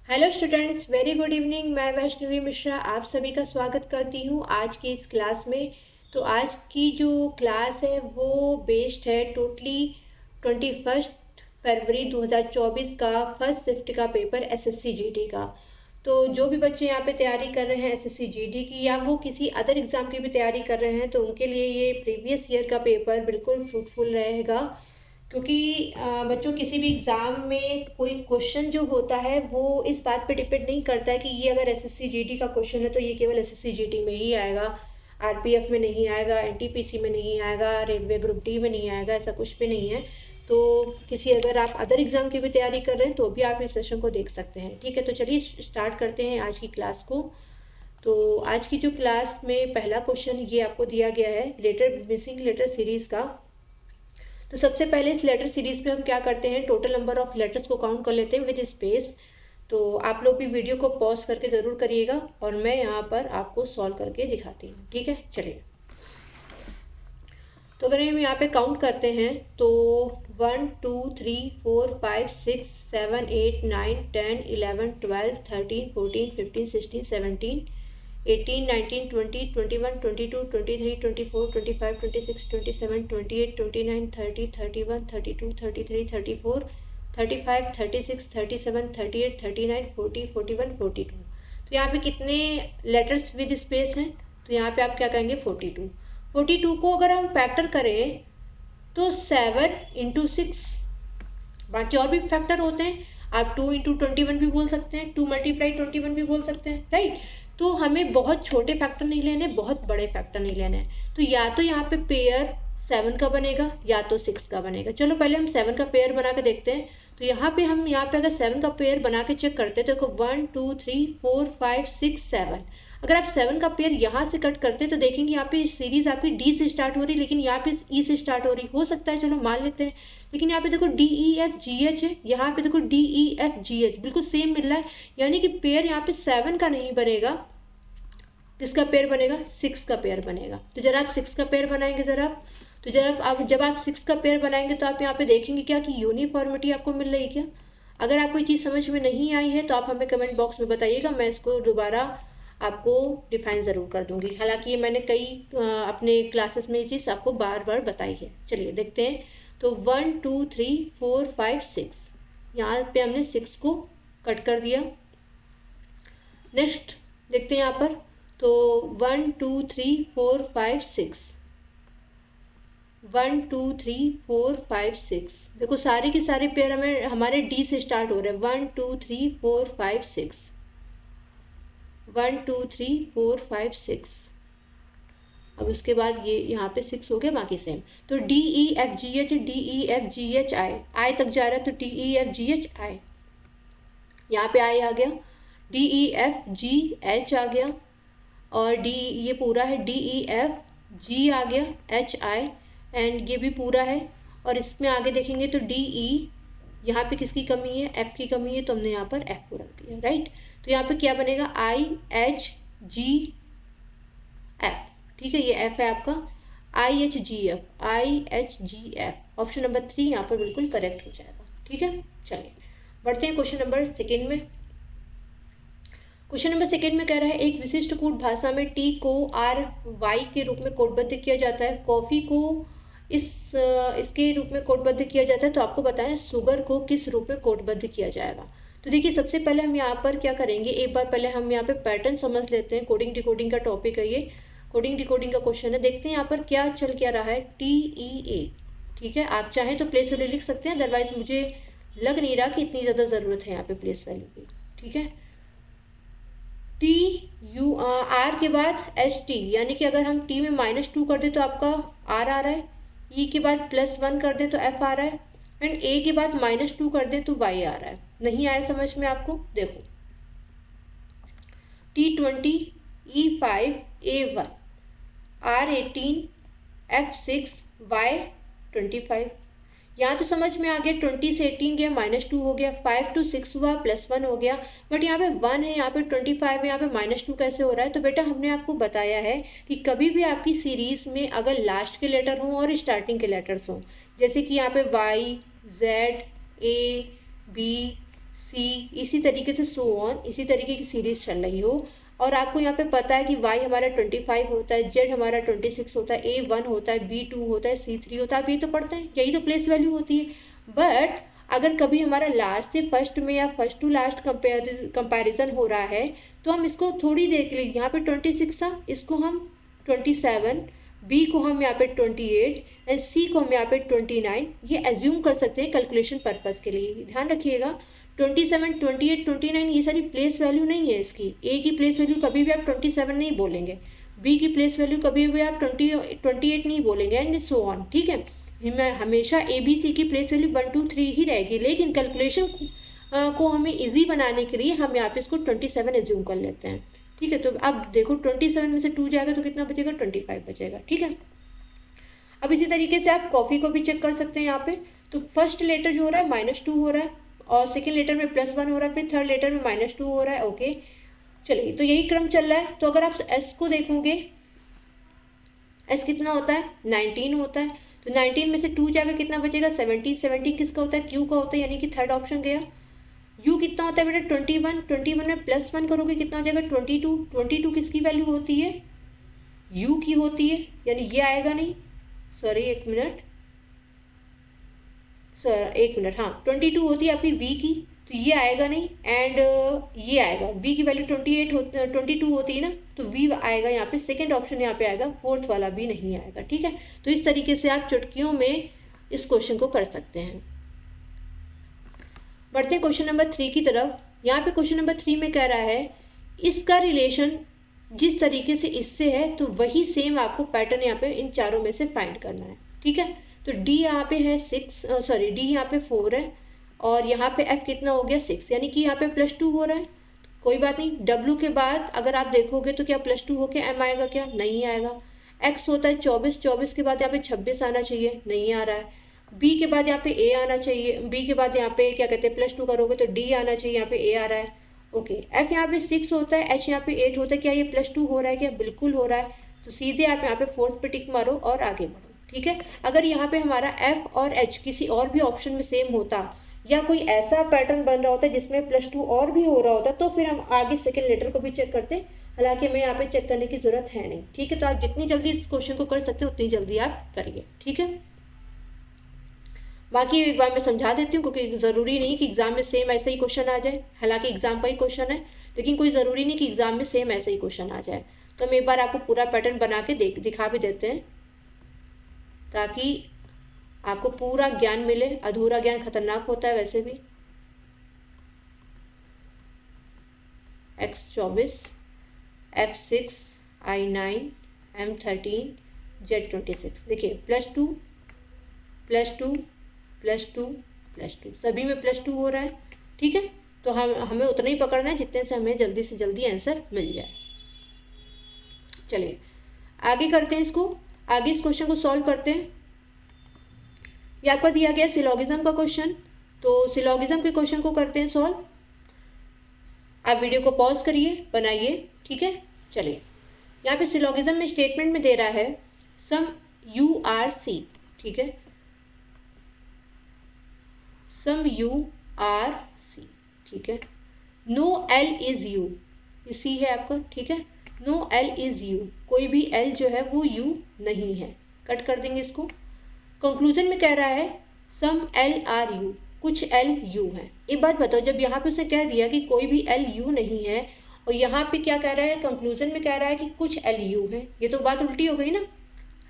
Hello students, very good evening. मैं वैष्णवी मिश्रा आप सभी का स्वागत करती हूँ आज की इस क्लास में। तो आज की जो क्लास है वो बेस्ड है टोटली 21 फरवरी 2024 का फर्स्ट शिफ्ट का पेपर एसएससी जीडी का। तो जो भी बच्चे यहाँ पे तैयारी कर रहे हैं एसएससी जीडी की या वो किसी अदर एग्ज़ाम की भी तैयारी कर रहे हैं तो उनके लिए ये प्रीवियस ईयर का पेपर बिल्कुल फ्रूटफुल रहेगा, क्योंकि बच्चों किसी भी एग्ज़ाम में कोई क्वेश्चन जो होता है वो इस बात पे डिपेंड नहीं करता है कि ये अगर एसएससी जीडी का क्वेश्चन है तो ये केवल एसएससी जीडी में ही आएगा, आरपीएफ में नहीं आएगा, एनटीपीसी में नहीं आएगा, रेलवे ग्रुप डी में नहीं आएगा, ऐसा कुछ भी नहीं है। तो किसी अगर आप अदर एग्ज़ाम की भी तैयारी कर रहे हैं तो भी आप इस सेशन को देख सकते हैं। ठीक है, तो चलिए स्टार्ट करते हैं आज की क्लास को। तो आज की जो क्लास में पहला क्वेश्चन ये आपको दिया गया है लेटर मिसिंग लेटर सीरीज़ का। तो सबसे पहले इस लेटर सीरीज पे हम क्या करते हैं, टोटल नंबर ऑफ लेटर्स को काउंट कर लेते हैं विद स्पेस। तो आप लोग भी वीडियो को पॉज करके ज़रूर करिएगा और मैं यहाँ पर आपको सॉल्व करके दिखाती हूँ। ठीक है, चलिए। तो अगर हम यहाँ पे काउंट करते हैं तो 1 2 3 4 5 6 7 8 9 10 11 12 13 14 15 16 17 18 19 20 21 22 23 24 25 26 27 28 29 30 31 32 33 34 35 36 37 38 39 40 41 42। तो यहाँ पे कितने लेटर्स विद स्पेस हैं, तो यहाँ पे आप क्या कहेंगे 42। 42 को अगर हम फैक्टर करें तो 7 इंटू 6, बाकी और भी फैक्टर होते हैं, आप 2 इंटू 21 भी बोल सकते हैं, 2 मल्टीप्लाई 21 भी बोल सकते हैं, राइट। तो हमें बहुत छोटे फैक्टर नहीं लेने, बहुत बड़े फैक्टर नहीं लेने हैं। तो या तो यहाँ पे पेयर 7 का बनेगा या तो 6 का बनेगा। चलो पहले हम 7 का पेयर बना के देखते हैं। तो यहाँ पे हम यहाँ पे अगर 7 का पेयर बना के चेक करते हैं तो देखो 1 2 3 4 5 6 7। अगर आप 7 का पेयर यहाँ से कट करते हैं तो देखेंगे यहाँ पे सीरीज आपकी डी से स्टार्ट हो रही है, लेकिन यहाँ पे ई से स्टार्ट हो रही हो सकता है, चलो मान लेते हैं। लेकिन यहाँ पे देखो D E F G H है, यहाँ पे देखो D E F G H बिल्कुल सेम मिल रहा है, यानी कि पेयर यहाँ पे 7 का नहीं बनेगा। किसका पेयर बनेगा, 6 का पेयर बनेगा। तो जरा आप 6 का पेयर बनाएंगे जरा आप, तो जरा आप जब आप 6 का पेयर बनाएंगे तो आप यहाँ पे देखेंगे क्या कि यूनिफॉर्मिटी आपको मिल रही है क्या। अगर आपको ये चीज़ समझ में नहीं आई है तो आप हमें कमेंट बॉक्स में बताइएगा, मैं इसको दोबारा आपको डिफाइन ज़रूर कर दूंगी। हालांकि ये मैंने कई अपने क्लासेस में ये चीज़ आपको बार बार बताई है। चलिए देखते हैं। तो 1 2 3 4 5 6, यहाँ पे हमने 6 को कट कर दिया। नेक्स्ट देखते हैं यहाँ पर, तो 1 2 3 4 5 6, 1 2 3 4 5 6। देखो सारे के सारे पेयर हमें हमारे डी से स्टार्ट हो रहे हैं। 1 2 3 4 5 6, 1 2 3 4 5 6। अब उसके बाद ये यहाँ पे 6 हो गया, बाकी सेम। तो D E F G H, D E F G H I तक जा रहा है, तो D E F G H I, यहाँ पे आई आ गया, D E F G H आ गया, और डी ये पूरा है, डी ई एफ जी आ गया, एच आई, एंड ये भी पूरा है। और इसमें आगे देखेंगे तो डी ई, यहाँ पे किसकी कमी है, एफ की कमी है, तो हमने यहाँ पर एफ को रख दिया, राइट। तो यहाँ पे क्या बनेगा, आई एच जी एफ। ठीक है, ये एफ है आपका, I H G F, I H G F. Option number 3 यहाँ पर बिल्कुल करेक्ट हो जाएगा। ठीक है, चलिए बढ़ते हैं क्वेश्चन नंबर सेकेंड में। क्वेश्चन नंबर सेकेंड में कह रहा है एक विशिष्ट कूट भाषा में टी को आर वाई के रूप में कोडबद्ध किया जाता है, कॉफ़ी को इसके रूप में कोडबद्ध किया जाता है। तो आपको बताएं शुगर को किस रूप में कोडबद्ध किया जाएगा। तो देखिए सबसे पहले हम यहाँ पर क्या करेंगे, एक बार पहले हम यहाँ पे पैटर्न समझ लेते हैं। कोडिंग डिकोडिंग का टॉपिक है ये, कोडिंग डिकोडिंग का क्वेश्चन है। देखते हैं यहाँ पर क्या चल क्या रहा है, टी ई ए। ठीक है, आप चाहें तो प्लेस वैल्यू लिख सकते हैं, अदरवाइज मुझे लग नहीं रहा कि इतनी ज़्यादा ज़रूरत है यहाँ पे प्लेस वैल्यू की। ठीक है, टी यू आर के बाद एच टी, यानी कि अगर हम टी में -2 कर दें तो आपका आर आ रहा है, ई के बाद +1 कर दें तो एफ आ रहा है, एंड ए के बाद -2 कर दें तो वाई आ रहा है। नहीं आया समझ में आपको, देखो T20 E5 A1 R18 F6 Y25। यहाँ तो समझ में आ गया, 20 से 18 गया, -2 हो गया, 5 to 6 हुआ, +1 हो गया। बट यहाँ पे 1 है, यहाँ पे 25 है, यहाँ पे -2 कैसे हो रहा है। तो बेटा हमने आपको बताया है कि कभी भी आपकी सीरीज में अगर लास्ट के लेटर हों और स्टार्टिंग के लेटर्स हों, जैसे कि यहाँ पे Y Z A B सी, इसी तरीके से सो ऑन, इसी तरीके की सीरीज चल रही हो, और आपको यहाँ पे पता है कि y हमारा 25 होता है, z हमारा 26 होता है, a 1 होता है, b 2 होता है, c 3 होता है, आप ये तो पढ़ते हैं, यही तो प्लेस वैल्यू होती है। बट अगर कभी हमारा लास्ट से फर्स्ट में या फर्स्ट टू लास्ट कंपैरिजन हो रहा है तो हम इसको थोड़ी देर के लिए, यहाँ पे 26 था, इसको हम 27, बी को हम यहाँ पे 28 एंड सी को हम यहाँ पे 29 ये एज्यूम कर सकते हैं कैलकुलेशन पर्पज़ के लिए। ध्यान रखिएगा 27, 28, 29 ये सारी प्लेस वैल्यू नहीं है इसकी। ए की प्लेस वैल्यू कभी भी आप 27 नहीं बोलेंगे, बी की प्लेस वैल्यू कभी भी आप 28 नहीं बोलेंगे एंड सो ऑन, ठीक है। हमेशा ए बी सी की प्लेस वैल्यू 1 2 3 ही रहेगी, लेकिन कैलकुलेशन को हमें इजी बनाने के लिए हम यहाँ पे इसको 27 एज्यूम कर लेते हैं, ठीक है। तो अब देखो 27 में से 2 जाएगा तो कितना बचेगा, 25 बचेगा, ठीक है। अब इसी तरीके से आप कॉफ़ी को भी चेक कर सकते हैं यहाँ पे। तो फर्स्ट लेटर जो हो रहा है -2 हो रहा है, और सेकेंड लेटर में +1 हो रहा है, फिर थर्ड लेटर में -2 हो रहा है, ओके। चलिए, तो यही क्रम चल रहा है। तो अगर आप एस को देखोगे, एस कितना होता है, 19 होता है। तो 19 में से 2 जाएगा, कितना बचेगा, 17। 17 किसका होता है, क्यू का होता है, यानी कि थर्ड ऑप्शन गया। यू कितना होता है बेटा, 21। 21 में +1 करोगे कितना हो जाएगा, 22। 22 किसकी वैल्यू होती है, यू की होती है, यानी ये आएगा नहीं, सॉरी एक मिनट, हाँ 22 होती है आपकी वी की, तो ये आएगा नहीं, एंड ये आएगा, वी की वैल्यू 22 होती है ना, तो वी आएगा यहाँ पे, सेकंड ऑप्शन यहाँ पे आएगा, फोर्थ वाला भी नहीं आएगा, ठीक है। तो इस तरीके से आप चुटकियों में इस क्वेश्चन को कर सकते हैं। बढ़ते हैं क्वेश्चन नंबर 3 की तरफ। यहाँ पे क्वेश्चन नंबर 3 में कह रहा है इसका रिलेशन जिस तरीके से इससे है, तो वही सेम आपको पैटर्न यहाँ पे इन चारों में से फाइंड करना है, ठीक है। तो डी यहाँ पे है 6, डी यहाँ पे 4 है, और यहाँ पे एफ कितना हो गया, 6, यानी कि यहाँ पे +2 हो रहा है। कोई बात नहीं, डब्ल्यू के बाद अगर आप देखोगे तो क्या +2 होके एम आएगा, क्या नहीं आएगा। एक्स होता है 24, 24 के बाद यहाँ पे 26 आना चाहिए, नहीं आ रहा है। बी के बाद यहाँ पे ए आना चाहिए, बी के बाद यहाँ पे क्या कहते हैं +2 करोगे तो डी आना चाहिए, यहाँ पे ए आ रहा है, ओके। एफ यहाँ पे 6 होता है, एच यहाँ पे 8 होता है, क्या ये +2 हो रहा है, क्या बिल्कुल हो रहा है। तो सीधे आप यहाँ पे 4th पे टिक मारो और आगे बढ़ो, ठीक है। अगर यहाँ पे हमारा एफ और एच किसी और भी ऑप्शन में सेम होता, या कोई ऐसा पैटर्न बन रहा होता जिसमें +2 और भी हो रहा होता, तो फिर हम आगे सेकेंड लेटर को भी चेक करते। हालांकि हमें यहाँ पे चेक करने की जरूरत है नहीं, ठीक है। तो आप जितनी जल्दी इस क्वेश्चन को कर सकते हो उतनी जल्दी आप करिए, ठीक है। बाकी एक बार मैं समझा देती हूँ, क्योंकि ज़रूरी नहीं कि एग्जाम में सेम ऐसा ही क्वेश्चन आ जाए। हालांकि एग्जाम का ही क्वेश्चन है, लेकिन कोई ज़रूरी नहीं कि एग्जाम में सेम ऐसा ही क्वेश्चन आ जाए। तो हम एक बार आपको पूरा पैटर्न बना के दिखा भी देते हैं, ताकि आपको पूरा ज्ञान मिले। अधूरा ज्ञान खतरनाक होता है वैसे भी। X24, F6, I9, M13, Z26। देखिए +2, +2, +2, +2, सभी में +2 हो रहा है, ठीक है। तो हमें उतना ही पकड़ना है जितने से हमें जल्दी से जल्दी आंसर मिल जाए। चलिए आगे करते हैं इसको, आगे इस क्वेश्चन को सॉल्व करते हैं। ये आपका दिया गया सिलोगिज्म का क्वेश्चन, तो सिलोगिज्म के क्वेश्चन को करते हैं सॉल्व। आप वीडियो को पॉज करिए, बनाइए, ठीक है। चलिए यहाँ पे सिलोगिज्म में स्टेटमेंट में दे रहा है सम यू आर सी, ठीक है, सम यू आर सी, ठीक है। नो एल इज यू, ये सी है आपका, ठीक है। नो एल इज यू, कोई भी एल जो है वो यू नहीं है, कट कर देंगे इसको। कंक्लूजन में कह रहा है सम एल आर यू, कुछ एल यू है। एक बात बताओ, जब यहाँ पे उसने कह दिया कि कोई भी एल यू नहीं है, और यहाँ पे क्या कह रहा है, कंक्लूजन में कह रहा है कि कुछ एल यू है, ये तो बात उल्टी हो गई ना,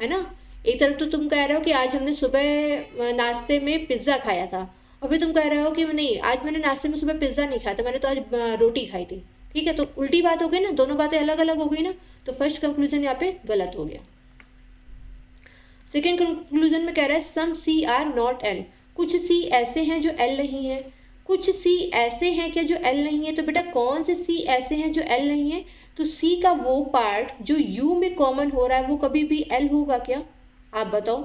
है ना। एक तरफ तो तुम कह रहे हो कि आज हमने सुबह नाश्ते में पिज़्ज़ा खाया था, और फिर तुम कह रहे हो कि नहीं आज मैंने नाश्ते में सुबह पिज़्ज़ा नहीं खाया था, मैंने तो आज रोटी खाई थी, ठीक है। तो उल्टी बात हो गई ना, दोनों बातें अलग अलग हो गई ना, तो फर्स्ट कंक्लूजन यहाँ पे गलत हो गया। सेकेंड कंक्लूजन में कह रहा है सम सी आर नॉट एल, कुछ सी ऐसे हैं जो एल नहीं है। कुछ सी ऐसे हैं क्या जो एल नहीं है, तो बेटा कौन से सी ऐसे हैं जो एल नहीं है, तो सी का वो पार्ट जो यू में कॉमन हो रहा है वो कभी भी एल होगा क्या, आप बताओ,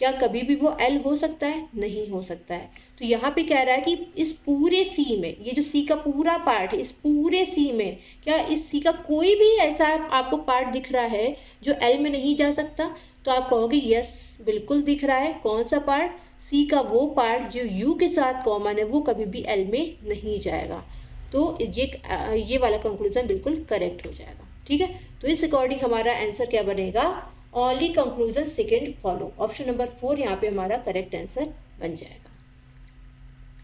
क्या कभी भी वो एल हो सकता है, नहीं हो सकता है। तो यहाँ पे कह रहा है कि इस पूरे सी में, ये जो सी का पूरा पार्ट है, इस पूरे सी में क्या इस सी का कोई भी ऐसा आपको पार्ट दिख रहा है जो एल में नहीं जा सकता, तो आप कहोगे यस बिल्कुल दिख रहा है। कौन सा पार्ट, सी का वो पार्ट जो यू के साथ कॉमन है वो कभी भी एल में नहीं जाएगा। तो ये वाला कंक्लूजन बिल्कुल करेक्ट हो जाएगा। ठीक है, तो इस अकॉर्डिंग हमारा आंसर क्या बनेगा, only conclusion second follow. Option number 4 यहाँ पे हमारा करेक्ट आंसर बन जाएगा।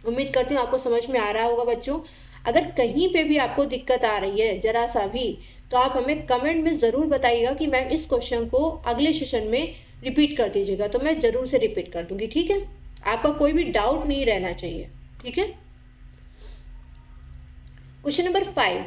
उम्मीद करती हूँ आपको समझ में आ रहा होगा बच्चों। अगर कहीं पे भी आपको दिक्कत आ रही है जरा सा भी, तो आप हमें कमेंट में ज़रूर बताइएगा कि मैम इस क्वेश्चन को अगले सेशन में रिपीट कर दीजिएगा, तो मैं ज़रूर से रिपीट कर दूंगी। ठीक है, आपका कोई भी डाउट नहीं रहना चाहिए। ठीक है, क्वेश्चन नंबर 5,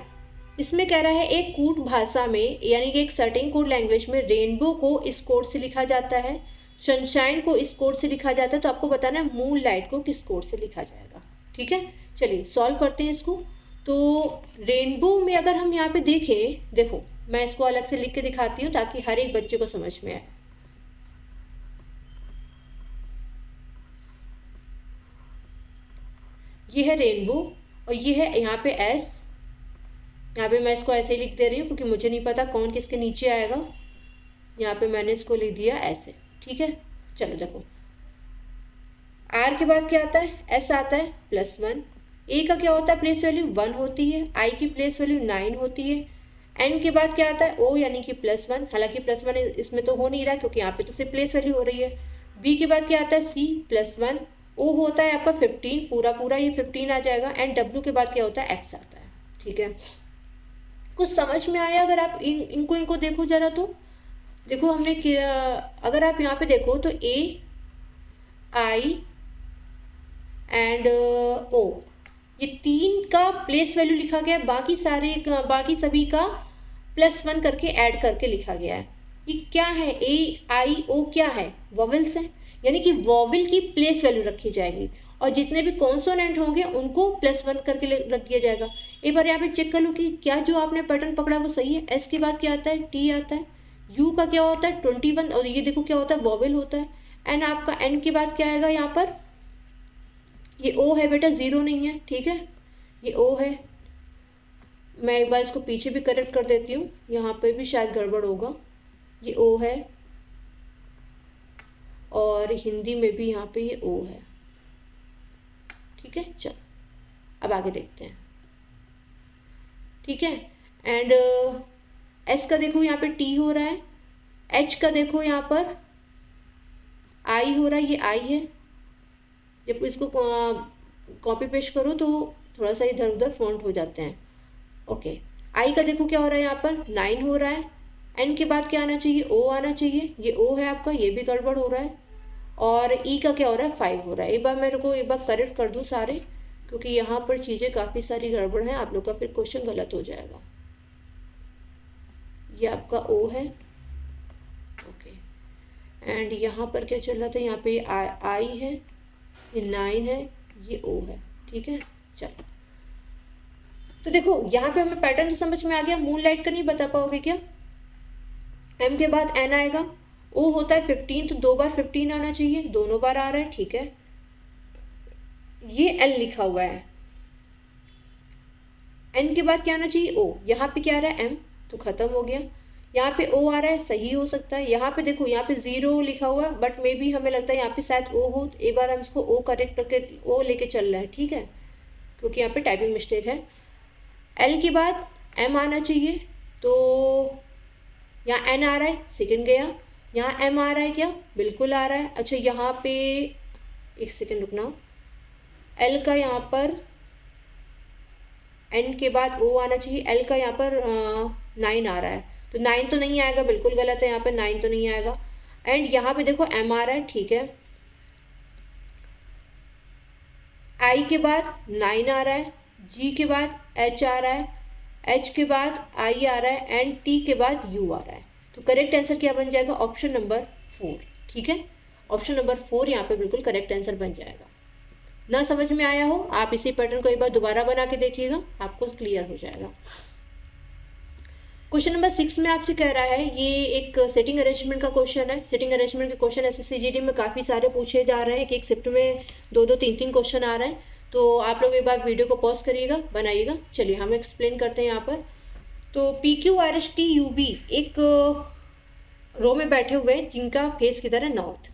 इसमें कह रहा है एक कूट भाषा में यानी कि एक सर्टेन कोड लैंग्वेज में रेनबो को इस कोड से लिखा जाता है, सनशाइन को इस कोड से लिखा जाता है, तो आपको बताना है मून लाइट को किस कोड से लिखा जाएगा। ठीक है, चलिए सॉल्व करते हैं इसको। तो रेनबो में अगर हम यहाँ पे देखें, देखो मैं इसको अलग से लिख के दिखाती हूँ ताकि हर एक बच्चे को समझ में आए। ये है रेनबो और ये है यहाँ पे एस। यहाँ पे मैं इसको ऐसे ही लिख दे रही हूँ क्योंकि मुझे नहीं पता कौन किसके नीचे आएगा। यहाँ पे मैंने इसको लिख दिया ऐसे। ठीक है, चलो देखो आर के बाद क्या आता है, एस आता है +1। ए का क्या होता है, प्लेस वैल्यू 1 होती है। आई की प्लेस वैल्यू 9 होती है। एन के बाद क्या आता है, ओ यानी कि +1, हालांकि +1 इसमें तो हो नहीं रहा क्योंकि यहाँ पे तो सिर्फ प्लेस वैल्यू हो रही है। बी के बाद क्या आता है, सी +1। ओ होता है आपका 15, पूरा पूरा ये 15 आ जाएगा। एंड डब्ल्यू के बाद क्या होता है, एक्स आता है। ठीक है, कुछ समझ में आया? अगर आप इनको देखो जरा, तो देखो हमने अगर आप यहाँ पे देखो तो ए, आई एंड ओ, ये 3 का प्लेस वैल्यू लिखा गया है, बाकी सभी का +1 करके ऐड करके लिखा गया है। ये क्या है, ए आई ओ क्या है, वॉवेल्स है, यानी कि वॉवेल की प्लेस वैल्यू रखी जाएगी और जितने भी कॉन्सोनेंट होंगे उनको +1 करके रख दिया जाएगा। एक बार यहाँ पे चेक कर लो कि क्या जो आपने पैटर्न पकड़ा वो सही है। एस के बाद क्या आता है, टी आता है। यू का क्या होता है 21 और ये देखो क्या होता है, वॉवेल होता है। एन आपका एन के बाद क्या आएगा, यहाँ पर ये ओ है बेटा, 0 नहीं है। ठीक है, ये ओ है। मैं एक बार इसको पीछे भी करेक्ट कर देती हूँ, यहाँ पे भी शायद गड़बड़ होगा। ये ओ है और हिंदी में भी यहाँ पे ये ओ है। ठीक है, चलो अब आगे देखते हैं। ठीक है, एंड एस का देखो यहाँ पे टी हो रहा है। एच का देखो यहाँ पर आई हो रहा है, ये आई है। जब इसको कॉपी पेस्ट करो तो थोड़ा सा इधर उधर फॉन्ट हो जाते हैं। ओके, आई का देखो क्या हो रहा है, यहाँ पर 9 हो रहा है। एन के बाद क्या आना चाहिए, ओ आना चाहिए। ये ओ है आपका, ये भी गड़बड़ हो रहा है। और ई का क्या हो रहा है, 5 हो रहा है। एक बार करेक्ट कर दूँ सारे, क्योंकि यहाँ पर चीज़ें काफ़ी सारी गड़बड़ हैं, आप लोग का फिर क्वेश्चन गलत हो जाएगा। ये आपका ओ है। ओके, एंड यहाँ पर क्या चल रहा था, यहाँ पे आई है, ये 9 है, ये ओ है। ठीक है, चलो तो देखो यहाँ पे हमें पैटर्न तो समझ में आ गया। मून लाइट का नहीं बता पाओगे क्या? एम के बाद एन आएगा, ओ होता है 15, तो 2 बार 15 आना चाहिए, दोनों बार आ रहा है। ठीक है, ये एन लिखा हुआ है। एन के बाद क्या आना चाहिए, ओ। यहाँ पे क्या आ रहा है, एम, तो खत्म हो गया। यहाँ पे ओ आ रहा है, सही हो सकता है। यहाँ पे देखो, यहाँ पे 0 लिखा हुआ है, बट मे बी हमें लगता है यहाँ पे शायद ओ हो। एक बार हम इसको ओ करेक्ट करके ओ लेके चल रहे हैं। ठीक है, क्योंकि यहाँ पे टाइपिंग मिस्टेक है। एल के बाद एम आना चाहिए, तो यहाँ एन आ रहा है, सेकंड गया। यहाँ एम आ रहा है क्या, बिल्कुल आ रहा है। अच्छा, यहाँ पे एक सेकंड रुकना, एल का यहाँ पर एन के बाद ओ आना चाहिए। एल का यहाँ पर 9 आ रहा है, तो 9 तो नहीं आएगा, बिल्कुल गलत है। यहाँ पे 9 तो नहीं आएगा। एंड यहाँ पे देखो एम आ रहा है। ठीक है, आई के बाद 9 आ रहा है, जी के बाद एच आ रहा है, एच के बाद आई आ रहा है, एंड टी के बाद यू आ रहा है। तो करेक्ट आंसर क्या बन जाएगा, ऑप्शन नंबर 4। ठीक है, ऑप्शन नंबर 4 यहाँ पे बिल्कुल करेक्ट आंसर बन जाएगा। ना समझ में आया हो, आप इसी पैटर्न को एक बार दोबारा बना के देखिएगा, आपको क्लियर हो जाएगा। क्वेश्चन नंबर 6 में आपसे कह रहा है, ये एक सेटिंग अरेंजमेंट का क्वेश्चन है। सेटिंग अरेंजमेंट के क्वेश्चन SSCGD में काफ़ी सारे पूछे जा रहे हैं, एक शिफ्ट में 2-2, 3-3 क्वेश्चन आ रहे हैं। तो आप लोग एक बार वीडियो को पॉज करिएगा, बनाइएगा। चलिए हम एक्सप्लेन करते हैं यहाँ पर। तो PQRSTUV एक रो में बैठे हुए हैं जिनका फेस किधर है, नॉर्थ।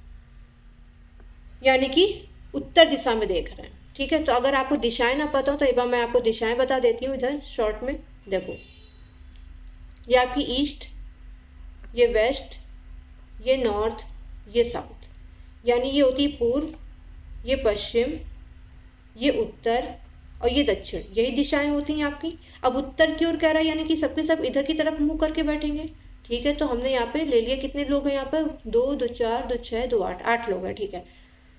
यानी कि उत्तर दिशा में देख रहे हैं। ठीक है, तो अगर आपको दिशाएं ना पता हो तो एक बार मैं आपको दिशाएं बता देती हूँ इधर शॉर्ट में। देखो, ये आपकी ईस्ट, ये वेस्ट, ये नॉर्थ, ये साउथ, यानी ये होती है पूर्व, ये पश्चिम, ये उत्तर और ये दक्षिण, यही दिशाएं होती हैं आपकी। अब उत्तर की ओर कह रहा है, यानी कि सबके सब इधर की तरफ मुंह करके बैठेंगे। ठीक है, तो हमने यहाँ पे ले लिया, कितने लोग हैं यहाँ पर, 2 2 4 2 6 2 8, 8 लोग हैं। ठीक है,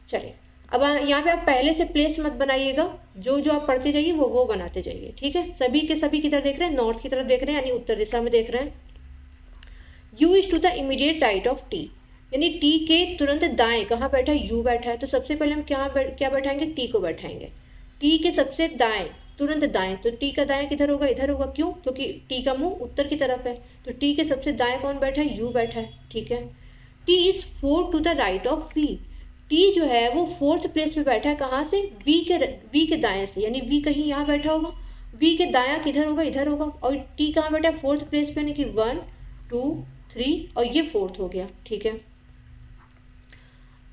चलिए अब यहाँ पे आप पहले से प्लेस मत बनाइएगा, जो जो आप पढ़ते जाइए वो बनाते जाइए। ठीक है, सभी के सभी किधर देख रहे हैं, नॉर्थ की तरफ देख रहे हैं, यानी उत्तर दिशा में देख रहे हैं। U is to the immediate right of T, यानी टी के तुरंत दाएं कहाँ बैठा है, यू बैठा है, तो सबसे पहले हम क्या बैठाएंगे, टी को बैठाएंगे। टी के सबसे दाएं, तुरंत दाएं, तो टी का दाएं किधर होगा, इधर होगा। क्यों? क्योंकि टी का मुंह उत्तर की तरफ है, तो टी के सबसे दाएं कौन बैठा है, यू बैठा है। ठीक है, T is 4 to the right of V, T जो है वो 4th प्लेस पे बैठा है, कहाँ से, वी के दाएं से, यानी वी कहीं यहाँ बैठा होगा, वी के दाया किधर होगा, इधर होगा, और टी कहाँ बैठा है, 4th प्लेस पे, यानी कि 1 2 3 और ये 4th हो गया। ठीक है,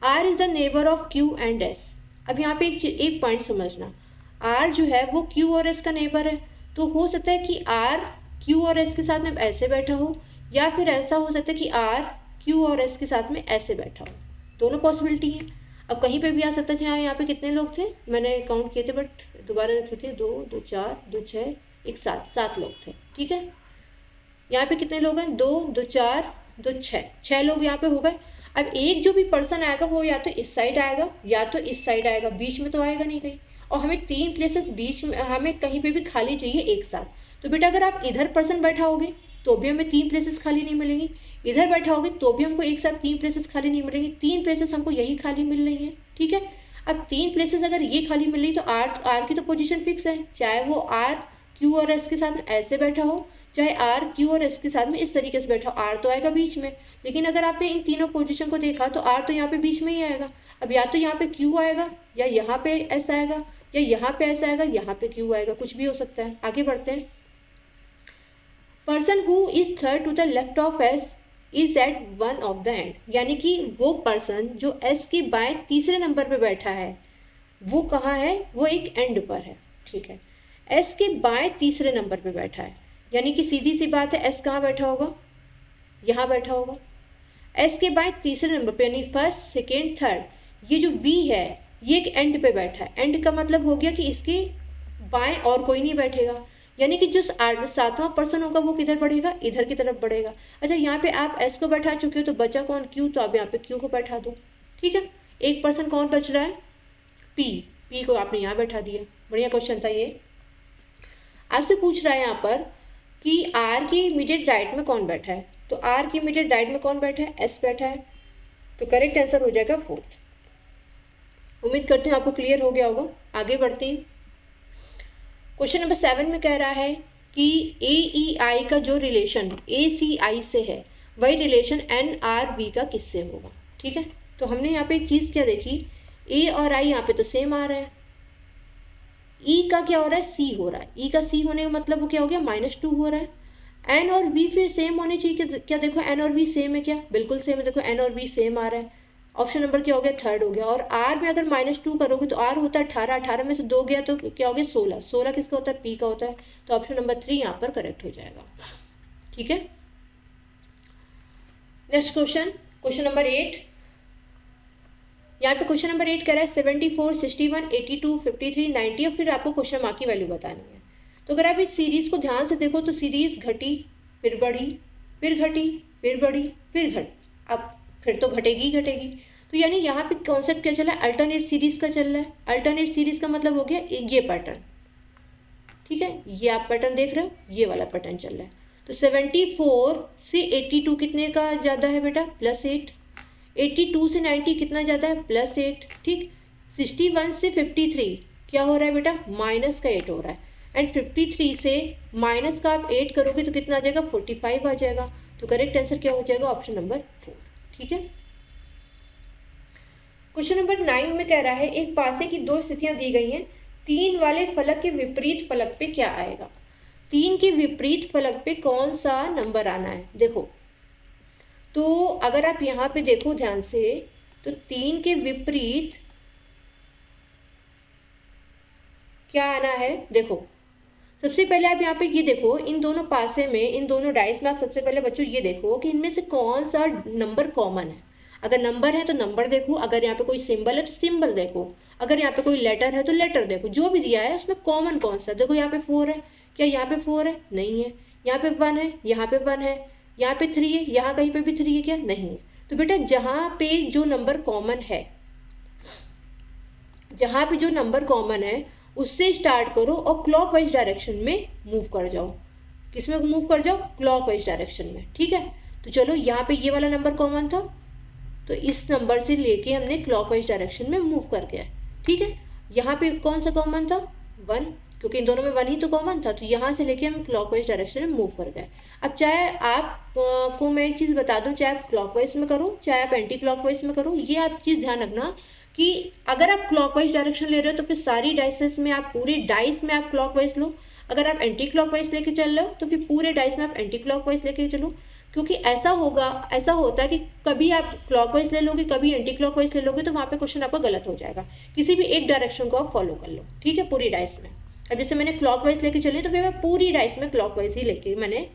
R is the neighbour of Q and S. अब यहाँ पे एक पॉइंट समझना, आर जो है वो क्यू और एस का नेबर है, तो हो सकता है कि आर क्यू और एस के साथ में ऐसे बैठा हो, या फिर ऐसा हो सकता है कि आर क्यू और एस के साथ में ऐसे बैठा हो, दोनों पॉसिबिलिटी है। अब कहीं पे भी आ सकता है। यहाँ पे कितने लोग थे, मैंने काउंट किए थे बट दोबारा देख लेते हैं, 2 2 4 2 6 1 7, 7 लोग थे। ठीक है, यहाँ पे कितने लोग हैं, 2 2 4 2 6 लोग यहाँ पे हो गए। अब एक जो भी पर्सन आएगा वो या तो इस साइड आएगा या तो इस साइड आएगा, बीच में तो आएगा नहीं कहीं, और हमें 3 प्लेसेस बीच में, हमें कहीं पे भी खाली चाहिए एक साथ। तो बेटा अगर आप इधर पर्सन बैठा होगे तो भी हमें 3 प्लेसेस खाली नहीं मिलेंगी, इधर बैठा होगे तो भी हमको एक साथ 3 प्लेसेस खाली नहीं मिलेंगी, 3 प्लेसेस हमको यही खाली मिल रही है। ठीक है, अब 3 प्लेसेस अगर ये खाली मिल रही तो आर की तो पोजीशन फिक्स है, चाहे वो आर क्यू और एस के साथ ऐसे बैठा हो, चाहे आर क्यू और एस के साथ में इस तरीके से बैठा हो, आर तो आएगा बीच में। लेकिन अगर आपने इन तीनों पोजीशन को देखा तो आर तो यहाँ पे बीच में ही आएगा। अब या तो यहाँ पे क्यू आएगा, या यहाँ पे एस आएगा, या यहाँ पे एस आएगा, यहाँ पे क्यू आएगा, कुछ भी हो सकता है। आगे बढ़ते हैं, person who is third to the left of S is at one of the end, यानी कि वो पर्सन जो एस के बाएं तीसरे नंबर पे बैठा है वो कहाँ है, वो एक एंड पर है। ठीक है, एस के बाएं तीसरे नंबर पे बैठा है, यानी कि सीधी सी बात है, एस कहाँ बैठा होगा, यहाँ बैठा होगा। एस के बाएं तीसरे नंबर पे, यानी फर्स्ट सेकेंड थर्ड, ये जो वी है ये एक एंड पे बैठा है। एंड का मतलब हो गया कि इसके बाएं और कोई नहीं बैठेगा, यानी कि जो 7वां पर्सन होगा वो किधर बढ़ेगा, इधर की तरफ बढ़ेगा। अच्छा, यहाँ पे आप एस को बैठा चुके हो तो बचा कौन, क्यू, तो आप यहाँ पे क्यू को बैठा दो। ठीक है, एक पर्सन कौन बच रहा है, पी को आपने यहाँ बैठा दिया। बढ़िया क्वेश्चन था ये। आपसे पूछ रहा है यहाँ पर कि आर की इमीडिएट राइट में कौन बैठा है, तो आर की इमीडिएट राइट में कौन बैठा है, एस बैठा है, तो करेक्ट आंसर हो जाएगा 4th। उम्मीद करते हैं आपको क्लियर हो गया होगा। आगे बढ़ते हैं, क्वेश्चन नंबर 7 में कह रहा है कि AEI का जो रिलेशन ACI से है वही रिलेशन NRV का किससे होगा। ठीक है, तो हमने यहाँ पे एक चीज़ क्या देखी, A और I यहाँ पे तो सेम आ रहा है, E का क्या हो रहा है, C हो रहा है, E का C होने का मतलब वो क्या हो गया, -2 हो रहा है। N और V फिर सेम होने चाहिए, क्या देखो N और V सेम है क्या, बिल्कुल सेम है, देखो N और V सेम आ रहा है। ऑप्शन नंबर क्या हो गया, 3rd हो गया। और R में अगर -2 करोगे तो R होता है 18, 18 में से 2 गया तो क्या हो गया, 16, 16 किसका होता है, P का होता है, तो ऑप्शन नंबर 3 यहाँ पर करेक्ट हो जाएगा। ठीक है, नेक्स्ट क्वेश्चन, क्वेश्चन नंबर 8। यहाँ पे क्वेश्चन नंबर 8 कह रहा है 74, 61, 82, 53, 90 और फिर आपको क्वेश्चन मार्क की वैल्यू बतानी है। तो अगर आप इस सीरीज को ध्यान से देखो तो सीरीज घटी फिर बढ़ी, फिर घटी फिर बढ़ी, फिर घट, अब फिर तो घटेगी ही घटेगी। तो यानी यहाँ पे कॉन्सेप्ट क्या चला है, अल्टरनेट सीरीज का चल रहा है। अल्टरनेट सीरीज का मतलब हो गया ये पैटर्न। ठीक है, ये आप पैटर्न देख रहे हो, ये वाला पैटर्न चल रहा है। तो 74 से 82 कितने का ज़्यादा है बेटा, +8। 82 से 90 कितना ज़्यादा है, +8। ठीक, 61 से 53 क्या हो रहा है बेटा, -8 हो रहा है। एंड 53 से माइनस का आप 8 करोगे तो कितना आ जाएगा, 45 आ जाएगा। तो करेक्ट आंसर क्या हो जाएगा, ऑप्शन नंबर 4। ठीक है, क्वेश्चन नंबर 9 में कह रहा है एक पासे की 2 स्थितियां दी गई हैं, 3 वाले फलक के विपरीत फलक पे क्या आएगा। 3 के विपरीत फलक पे कौन सा नंबर आना है। देखो, तो अगर आप यहाँ पे देखो ध्यान से तो 3 के विपरीत क्या आना है, देखो सबसे पहले आप यहाँ पे ये देखो, इन दोनों पासे में, इन दोनों डाइस में आप सबसे पहले बच्चों ये देखो कि इनमें से कौन सा नंबर कॉमन है। अगर नंबर है तो नंबर देखो, अगर यहाँ पे कोई सिंबल है तो सिंबल देखो, अगर यहाँ पे कोई लेटर है तो लेटर देखो, जो भी दिया है उसमें कॉमन कौन सा। देखो यहाँ पे 4 है, क्या यहाँ पे 4 है, नहीं है। यहाँ पे 1 है, यहाँ पे 1 है, यहाँ पे 3 है, यहाँ कहीं पे भी 3 है क्या, नहीं है। तो बेटा जहाँ पे जो नंबर कॉमन है, जहाँ पे जो नंबर कॉमन है उससे स्टार्ट करो और क्लॉकवाइज डायरेक्शन में मूव कर जाओ। किसमें मूव कर जाओ, क्लॉकवाइज डायरेक्शन में, ठीक है। तो चलो यहाँ पे ये वाला नंबर कॉमन था, तो इस नंबर से लेके हमने क्लॉकवाइज डायरेक्शन में मूव कर गया, ठीक है। यहाँ पे कौन सा कॉमन था, 1, क्योंकि इन दोनों में 1 ही तो कॉमन था, तो यहाँ से लेके हम क्लॉकवाइज डायरेक्शन में मूव कर गए। अब चाहे आप को मैं एक चीज़ बता दूँ, चाहे आप क्लॉकवाइज में करो चाहे आप एंटी क्लॉकवाइज में करो, ये आप चीज़ ध्यान रखना कि अगर आप क्लॉकवाइज डायरेक्शन ले रहे हो तो फिर सारी डाइसेस में आप, पूरे डाइस में आप क्लॉकवाइज लो। अगर आप एंटी क्लॉकवाइज लेके चल रहे हो तो फिर पूरे डाइस में आप एंटी क्लॉकवाइज लेके चलो, क्योंकि ऐसा होता है कि कभी आप क्लॉकवाइज ले लोगे कभी एंटी क्लॉकवाइज ले लोगे, तो वहाँ पे क्वेश्चन आपका गलत हो जाएगा। किसी भी एक डायरेक्शन को आप फॉलो कर लो, ठीक है, पूरी डाइस में। अब जैसे मैंने क्लॉकवाइज लेके चली तो फिर मैं पूरी डाइस में क्लॉकवाइज ही लेके मैंने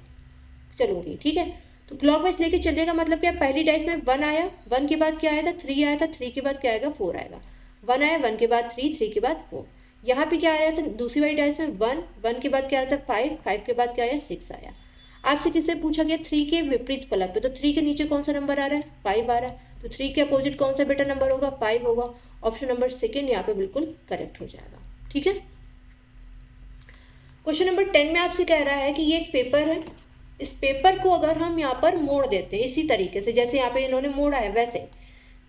चलूंगी, ठीक है। तो क्लॉकवाइज लेके चलेगा मतलब क्या, पहली डाइस में 1 आया, 1 के बाद क्या आया था, 3 आया था, 3 के बाद क्या आएगा, 4 आएगा। 1 आया, 1 के बाद 3, 3 के बाद 4। यहाँ पे क्या आया था, दूसरी वाली डाइस में 1, 1 के बाद क्या आया था 5, 5 के बाद क्या आया, 6 आया। आपसे किससे पूछा गया, 3 के विपरीत फलक पे, तो 3 के नीचे कौन सा नंबर आ रहा है, 5 आ रहा है, तो 3 के अपोजिट कौन सा बेटा नंबर होगा, 5 होगा। ऑप्शन नंबर सेकेंड यहाँ पे बिल्कुल करेक्ट हो जाएगा, ठीक है। क्वेश्चन नंबर 10 में आपसे कह रहा है कि ये एक पेपर है, इस पेपर को अगर हम यहाँ पर मोड़ देते हैं इसी तरीके से जैसे यहाँ पे इन्होंने मोड़ा है वैसे,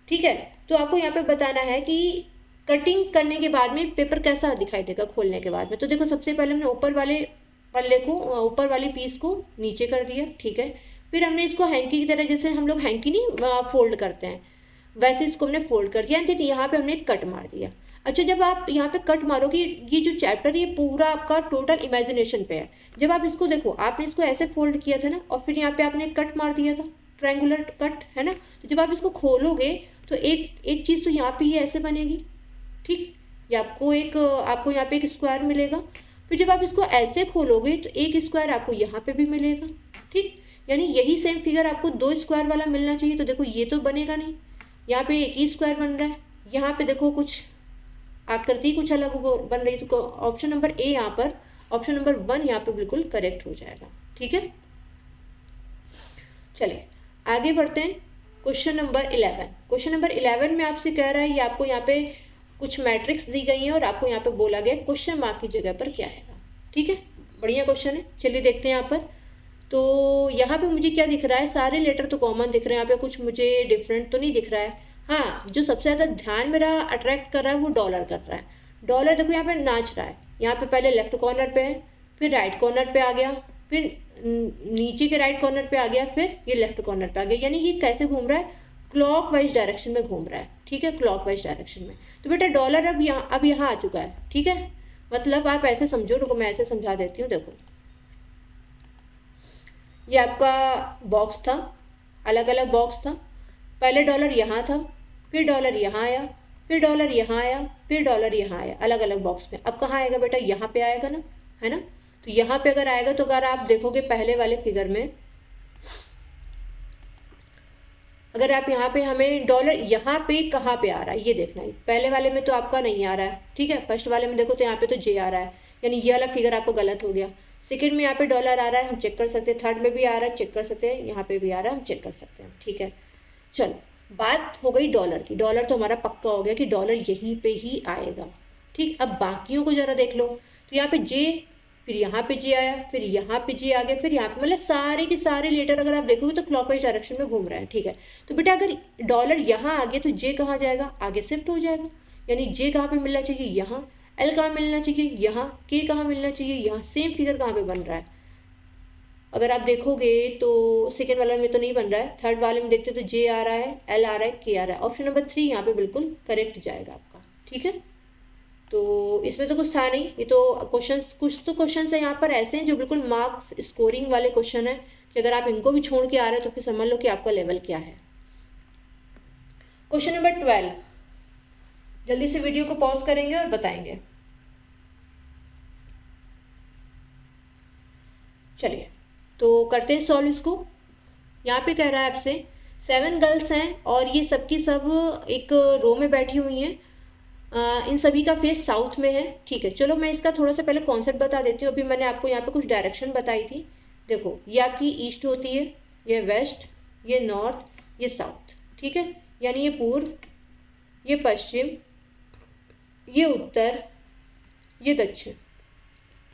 ठीक है, तो आपको यहाँ पे बताना है कि कटिंग करने के बाद में पेपर कैसा दिखाई देगा खोलने के बाद में। तो देखो सबसे पहले हमने ऊपर वाले पल्ले को, ऊपर वाली पीस को नीचे कर दिया, ठीक है। फिर हमने इसको हैंकी की तरह, जैसे हम लोग हैंकी नहीं फोल्ड करते हैं वैसे इसको हमने फोल्ड कर दिया, एंड यहाँ पे हमने कट मार दिया। अच्छा, जब आप यहाँ पे कट मारोगे, ये जो चैप्टर ये पूरा आपका टोटल इमेजिनेशन पे है। जब आप इसको देखो, आपने इसको ऐसे फोल्ड किया था ना, और फिर यहाँ पे आपने कट मार दिया था, ट्रायंगुलर कट है ना। तो जब आप इसको खोलोगे तो एक चीज़ तो यहाँ पे ये ऐसे बनेगी, ठीक, ये आपको यहाँ पे एक स्क्वायर मिलेगा। फिर जब आप इसको ऐसे खोलोगे तो एक स्क्वायर आपको यहाँ पे भी मिलेगा, ठीक, यानी यही सेम फिगर आपको 2 स्क्वायर वाला मिलना चाहिए। तो देखो ये तो बनेगा नहीं, यहाँ पे एक ही स्क्वायर बन रहा है, यहाँ पे देखो कुछ आकृति कुछ अलग बन रही है। तो ऑप्शन नंबर ए यहाँ पर, ऑप्शन नंबर 1 यहाँ पे बिल्कुल करेक्ट हो जाएगा, ठीक है। चलिए आगे बढ़ते हैं। क्वेश्चन नंबर 11, क्वेश्चन नंबर 11 में आपसे कह रहा है, ये आपको यहाँ पे कुछ मैट्रिक्स दी गई हैं और आपको यहाँ पे बोला गया क्वेश्चन मार्क की जगह पर क्या आएगा, ठीक है। बढ़िया क्वेश्चन है, चलिए देखते हैं यहाँ पर। तो यहाँ पे मुझे क्या दिख रहा है, सारे लेटर तो कॉमन दिख रहे हैं, यहाँ पे कुछ मुझे डिफरेंट तो नहीं दिख रहा है। हाँ, जो सबसे ज़्यादा ध्यान मेरा अट्रैक्ट कर रहा है वो डॉलर कर रहा है। डॉलर देखो यहाँ पे नाच रहा है, यहाँ पे पहले लेफ्ट कॉर्नर पे है, फिर राइट कॉर्नर पे आ गया, फिर नीचे के राइट कॉर्नर पे आ गया, फिर ये लेफ्ट कॉर्नर पे आ गया, यानी ये कैसे घूम रहा है, क्लॉकवाइज डायरेक्शन में घूम रहा है, ठीक है, क्लॉकवाइज डायरेक्शन में। तो बेटा डॉलर अब यहाँ आ चुका है, ठीक है। मतलब आप ऐसे समझो, रुको मैं ऐसे समझा देती हूँ। देखो ये आपका बॉक्स था, अलग अलग बॉक्स था, पहले डॉलर यहाँ था, फिर डॉलर यहाँ आया, फिर डॉलर यहाँ आया, फिर डॉलर यहाँ आया, अलग अलग बॉक्स में। अब कहाँ आएगा बेटा, यहाँ पे आएगा ना, है ना। तो यहाँ पे अगर आएगा तो अगर आप देखोगे पहले वाले फिगर में, अगर आप यहाँ पे, हमें डॉलर यहाँ पे कहाँ पे आ रहा है ये देखना है। पहले वाले में तो आपका नहीं आ रहा है, ठीक है, फर्स्ट वाले में देखो तो यहाँ पे तो जे आ रहा है, यानी ये वाला फिगर आपको गलत हो गया। सेकंड में यहाँ पे डॉलर आ रहा है, हम चेक कर सकते हैं, थर्ड में भी आ रहा है, चेक कर सकते हैं, यहाँ पे भी आ रहा है, हम चेक कर सकते हैं, ठीक है। चलो बात हो गई डॉलर की, डॉलर तो हमारा पक्का हो गया कि डॉलर यहीं पे ही आएगा, ठीक। अब बाकियों को जरा देख लो, तो यहाँ पे जे, फिर यहाँ पे जे आया, फिर यहाँ पे जे आ गया, फिर यहाँ पे, मतलब सारे के सारे लेटर अगर आप देखोगे तो क्लॉकवाइज डायरेक्शन में घूम रहे हैं, ठीक है। तो बेटा अगर डॉलर यहाँ आ गया तो जे कहाँ जाएगा, आगे शिफ्ट हो जाएगा, यानी जे कहाँ पे मिलना चाहिए, यहाँ, एल कहाँ मिलना चाहिए, यहाँ, के कहाँ मिलना चाहिए, यहाँ। सेम फिगर कहाँ पे बन रहा है, अगर आप देखोगे तो सेकेंड वाले में तो नहीं बन रहा है, थर्ड वाले में देखते तो जे आ रहा है, एल आ रहा है, के आ रहा है। ऑप्शन नंबर 3 यहाँ पे बिल्कुल करेक्ट जाएगा आपका, ठीक है। तो इसमें तो कुछ था नहीं, ये तो क्वेश्चंस, कुछ तो क्वेश्चंस है यहाँ पर ऐसे हैं जो बिल्कुल मार्क्स स्कोरिंग वाले क्वेश्चन है, कि अगर आप इनको भी छोड़ के आ रहे हो तो फिर समझ लो कि आपका लेवल क्या है। क्वेश्चन नंबर 12, जल्दी से वीडियो को पॉज करेंगे और बताएंगे। चलिए तो करते हैं सॉल्व इसको। यहाँ पे कह रहा है आपसे 7 गर्ल्स हैं और ये सबकी सब एक रो में बैठी हुई हैं। इन सभी का फेस साउथ में है। ठीक है, चलो मैं इसका थोड़ा सा पहले कॉन्सेप्ट बता देती हूँ। अभी मैंने आपको यहाँ पे कुछ डायरेक्शन बताई थी। देखो ये आपकी ईस्ट होती है, ये वेस्ट, ये नॉर्थ, ये साउथ। ठीक है, यानी ये पूर्व, ये पश्चिम, ये उत्तर, ये दक्षिण,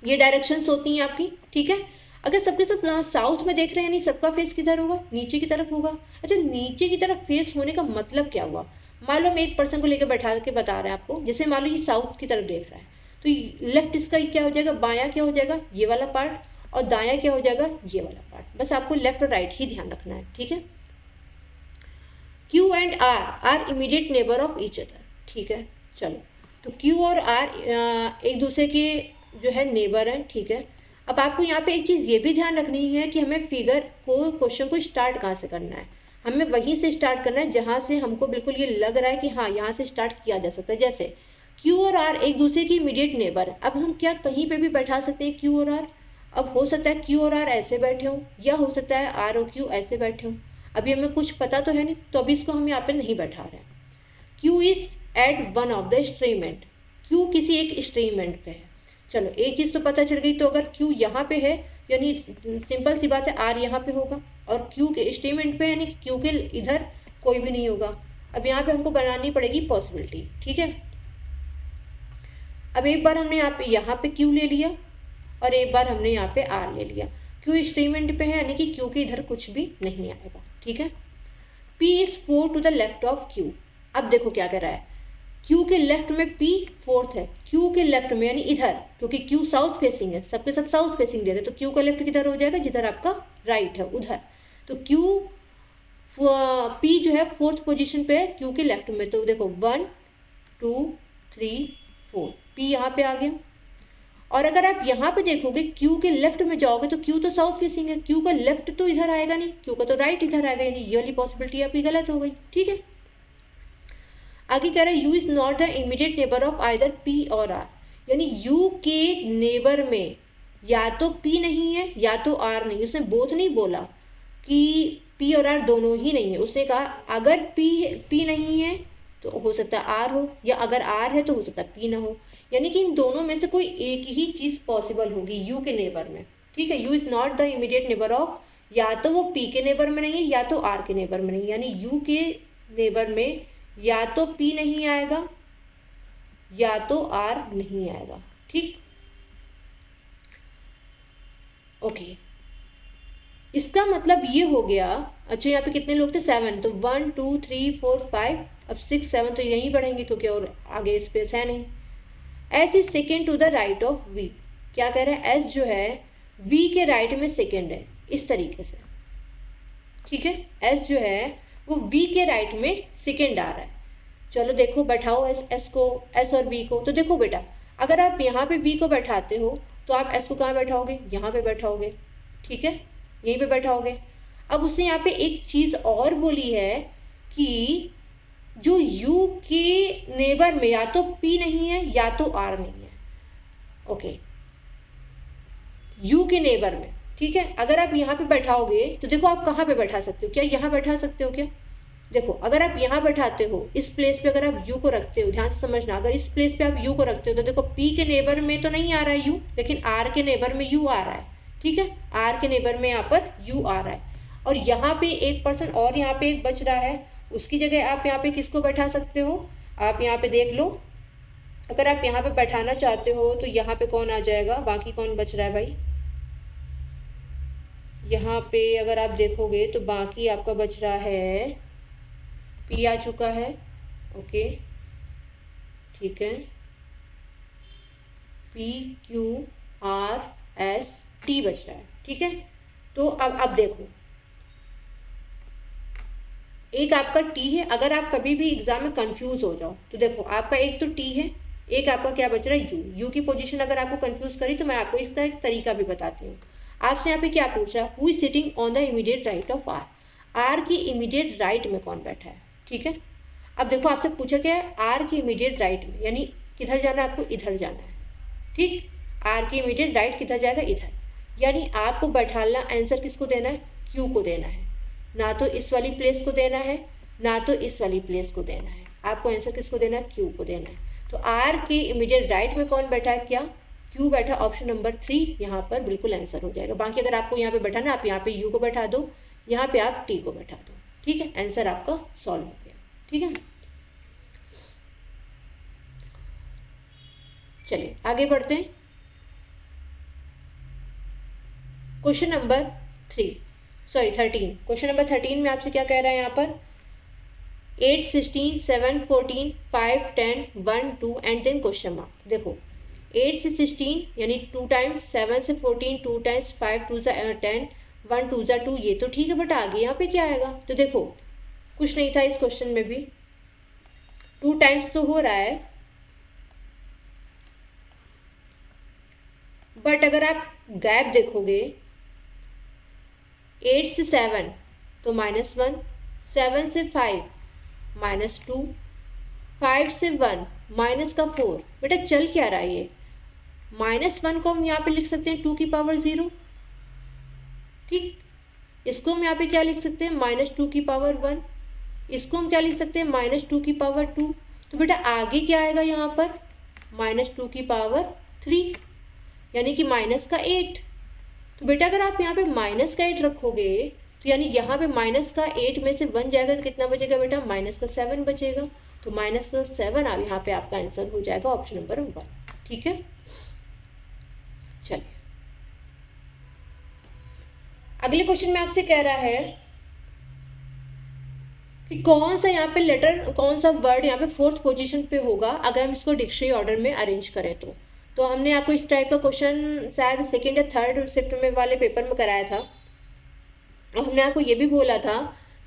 ये डायरेक्शंस होती हैं आपकी। ठीक है, अगर सबके सब साउथ में देख रहे हैं यानी सबका फेस किधर होगा, नीचे की तरफ होगा। अच्छा, नीचे की तरफ फेस होने का मतलब क्या हुआ? मान लो हम एक पर्सन को लेकर बैठा के बता रहे हैं आपको, जैसे मान लो ये साउथ की तरफ देख रहा है, तो लेफ्ट इसका क्या हो जाएगा, बायां क्या हो जाएगा, ये वाला पार्ट, और दायां क्या हो जाएगा, ये वाला पार्ट। बस आपको लेफ्ट और राइट ही ध्यान रखना है। ठीक है, Q and R are immediate neighbour of each other. ठीक है, चलो तो Q और R एक दूसरे के जो है नेबर हैं। ठीक है, अब आपको यहाँ पे एक चीज़ ये भी ध्यान रखनी है कि हमें फिगर को, क्वेश्चन को स्टार्ट कहाँ से करना है। हमें वहीं से स्टार्ट करना है जहाँ से हमको बिल्कुल ये लग रहा है कि हाँ यहाँ से स्टार्ट किया जा सकता है। जैसे Q और R एक दूसरे की इमीडिएट नेबर है। अब हम क्या कहीं पे भी बैठा सकते हैं Q और R? अब हो सकता है Q और R ऐसे बैठे हों, या हो सकता है R और Q ऐसे बैठे हों। अभी हमें कुछ पता तो है नहीं, तो अभी इसको हम यहाँ पे नहीं बैठा रहे हैं। Q is at one of the instrument. Q किसी एक इंस्ट्रूमेंट पे है। चलो एक चीज़ तो पता चल गई। तो अगर Q यहाँ पे है यानी सिंपल सी बात है R यहाँ पे होगा, और Q के इंस्ट्रूमेंट पे यानी Q के इधर कोई भी नहीं होगा। अब यहाँ पे हमको बनानी पड़ेगी पॉसिबिलिटी। ठीक है, अब एक बार हमने यहाँ पे Q ले लिया और एक बार हमने यहाँ पे R ले लिया। Q इंस्ट्रूमेंट पे है यानी कि Q के इधर कुछ भी नहीं आएगा। ठीक है, P is 4 to the left of Q। अब देखो क्या कर रहा है, Q के लेफ्ट में P 4th है, Q के लेफ्ट में यानी इधर, क्योंकि Q साउथ फेसिंग है, सबके सब साउथ फेसिंग दे रहे हैं, तो Q का लेफ्ट किधर हो जाएगा, जिधर आपका राइट है उधर। तो P जो है 4th पोजीशन पे है Q के लेफ्ट में। तो देखो 1 2 3 4 P यहाँ पे आ गया। और अगर आप यहाँ पे देखोगे Q के लेफ्ट में जाओगे तो Q तो साउथ फेसिंग है, Q का लेफ्ट तो इधर आएगा नहीं, Q का तो राइट इधर आएगा, यानी ये वाली पॉसिबिलिटी आपकी गलत हो गई। ठीक है, आगे कह रहा है U is not the immediate neighbour of either P और R। यानी U के नेबर में या तो P नहीं है या तो R नहीं। उसने बोथ नहीं बोला कि P और R दोनों ही नहीं है। उसने कहा अगर P नहीं है तो हो सकता है R हो, या अगर R है तो हो सकता है P ना हो। यानी कि इन दोनों में से कोई एक ही चीज़ पॉसिबल होगी U के नेबर में। ठीक है, U is not the immediate neighbour of, या तो वो P के नेबर में नहीं है या तो R के नेबर में नहीं है। यानी U के नेबर में या तो P नहीं आएगा या तो R नहीं आएगा। ठीक, ओके, इसका मतलब ये हो गया। अच्छा, यहाँ पे कितने लोग थे, 7, तो 1 2 3 4 5, अब 6 7 तो यहीं बढ़ेंगे क्योंकि और आगे स्पेस है नहीं। S is second to the right of V। क्या कह रहे हैं, S जो है V के राइट में सेकेंड है, इस तरीके से। ठीक है, S जो है वो V के राइट में सेकेंड आ रहा है। चलो देखो बैठाओ S को, S और V को। तो देखो बेटा, अगर आप यहाँ पे V को बैठाते हो तो आप S को कहाँ बैठाओगे, यहाँ पे बैठाओगे। ठीक है, यहीं पे बैठाओगे। अब उसने यहाँ पे एक चीज़ और बोली है कि जो U के नेबर में या तो P नहीं है या तो R नहीं है। ओके, U के नेबर में। ठीक है, अगर आप यहाँ पे बैठाओगे तो देखो आप कहाँ पे बैठा सकते हो, क्या यहाँ बैठा सकते हो क्या? देखो अगर आप यहाँ बैठाते हो, इस प्लेस पे अगर आप U को रखते हो, ध्यान से समझना, अगर इस प्लेस पे आप U को रखते हो तो देखो P के नेबर में तो नहीं आ रहा है U, लेकिन R के नेबर में U आ रहा है। ठीक है, R के नेबर में यहाँ पर U आ रहा है, और यहाँ पे एक पर्सन और यहाँ पे एक बच रहा है, उसकी जगह आप यहाँ पे किसको बैठा सकते हो, आप यहाँ पे देख लो। अगर आप यहाँ पे बैठाना चाहते हो तो यहाँ पे कौन आ जाएगा, बाकी कौन बच रहा है भाई, यहाँ पे अगर आप देखोगे तो बाकी आपका बच रहा है, P आ चुका है। ओके, ठीक है, P Q R S T बच रहा है। ठीक है, तो अब देखो एक आपका T है। अगर आप कभी भी एग्जाम में कंफ्यूज हो जाओ तो देखो आपका एक तो T है, एक आपका क्या बच रहा है U। U की पोजीशन अगर आपको कंफ्यूज करी तो मैं आपको इसका एक तरीका भी बताती हूँ। आपसे यहाँ पे क्या पूछ रहा है, who is sitting on the immediate right of R। R की इमीडिएट राइट में कौन बैठा है। ठीक है, अब देखो आपसे पूछा क्या है, R की इमीडिएट राइट में, यानी किधर जाना है आपको, इधर जाना है। ठीक, R की इमीडिएट राइट किधर जाएगा, इधर। यानी आपको बैठाना आंसर किसको देना है, क्यू को देना है, ना तो इस वाली प्लेस को देना है ना तो इस वाली प्लेस को देना है, आपको आंसर किसको देना है, क्यू को देना है। तो आर के इमीडिएट राइट में कौन बैठा है, क्या क्यू बैठा, ऑप्शन नंबर 3 यहाँ पर बिल्कुल आंसर हो जाएगा। बाकी अगर आपको यहाँ पे बैठाना, आप यहाँ पे यू को बैठा दो, यहाँ पे आप टी को बैठा दो, ठीक है, आंसर आपका सॉल्व हो गया। ठीक है, चलिए आगे बढ़ते हैं। क्वेश्चन नंबर 13, क्वेश्चन नंबर 13 में आपसे क्या कह रहा है यहाँ पर, 8, 16, 7, 14, 5, 10, 1, 2 एंड देन क्वेश्चन मार्क। देखो 8 से 16 यानी 2 टाइम्स, 7 से 14 2 टाइम्स, 5 2 10, 1 2 2, ये तो ठीक है, बट आगे यहाँ पे क्या आएगा, तो देखो कुछ नहीं था इस क्वेश्चन में भी, 2 टाइम्स तो हो रहा है, बट अगर आप गैप देखोगे 8 से 7 तो -1, 7 से 5 -2, 5 से 1 माइनस का 4, बेटा चल क्या रहा है ये, -1 को हम यहाँ पे लिख सकते हैं 2 की पावर 0, ठीक, इसको हम यहाँ पे क्या लिख सकते हैं -2 की पावर 1, इसको हम क्या लिख सकते हैं -2 की पावर 2, तो बेटा आगे क्या आएगा यहाँ पर -2 की पावर 3 यानी कि -8। तो बेटा अगर आप यहाँ पे -8 रखोगे तो यानी यहाँ पे -8 में से 1 जाएगा तो कितना बचेगा बेटा, -7 बचेगा, तो -7 अब यहाँ पे आपका आंसर हो जाएगा ऑप्शन नंबर 1। ठीक है, चलिए अगले क्वेश्चन में आपसे कह रहा है कि कौन सा यहाँ पे लेटर, कौन सा वर्ड यहाँ पे 4th पोजीशन पे होगा अगर हम इसको डिक्शनरी ऑर्डर में अरेंज करें तो हमने आपको इस टाइप का क्वेश्चन शायद 2nd या 3rd शिफ्ट में वाले पेपर में कराया था, और हमने आपको ये भी बोला था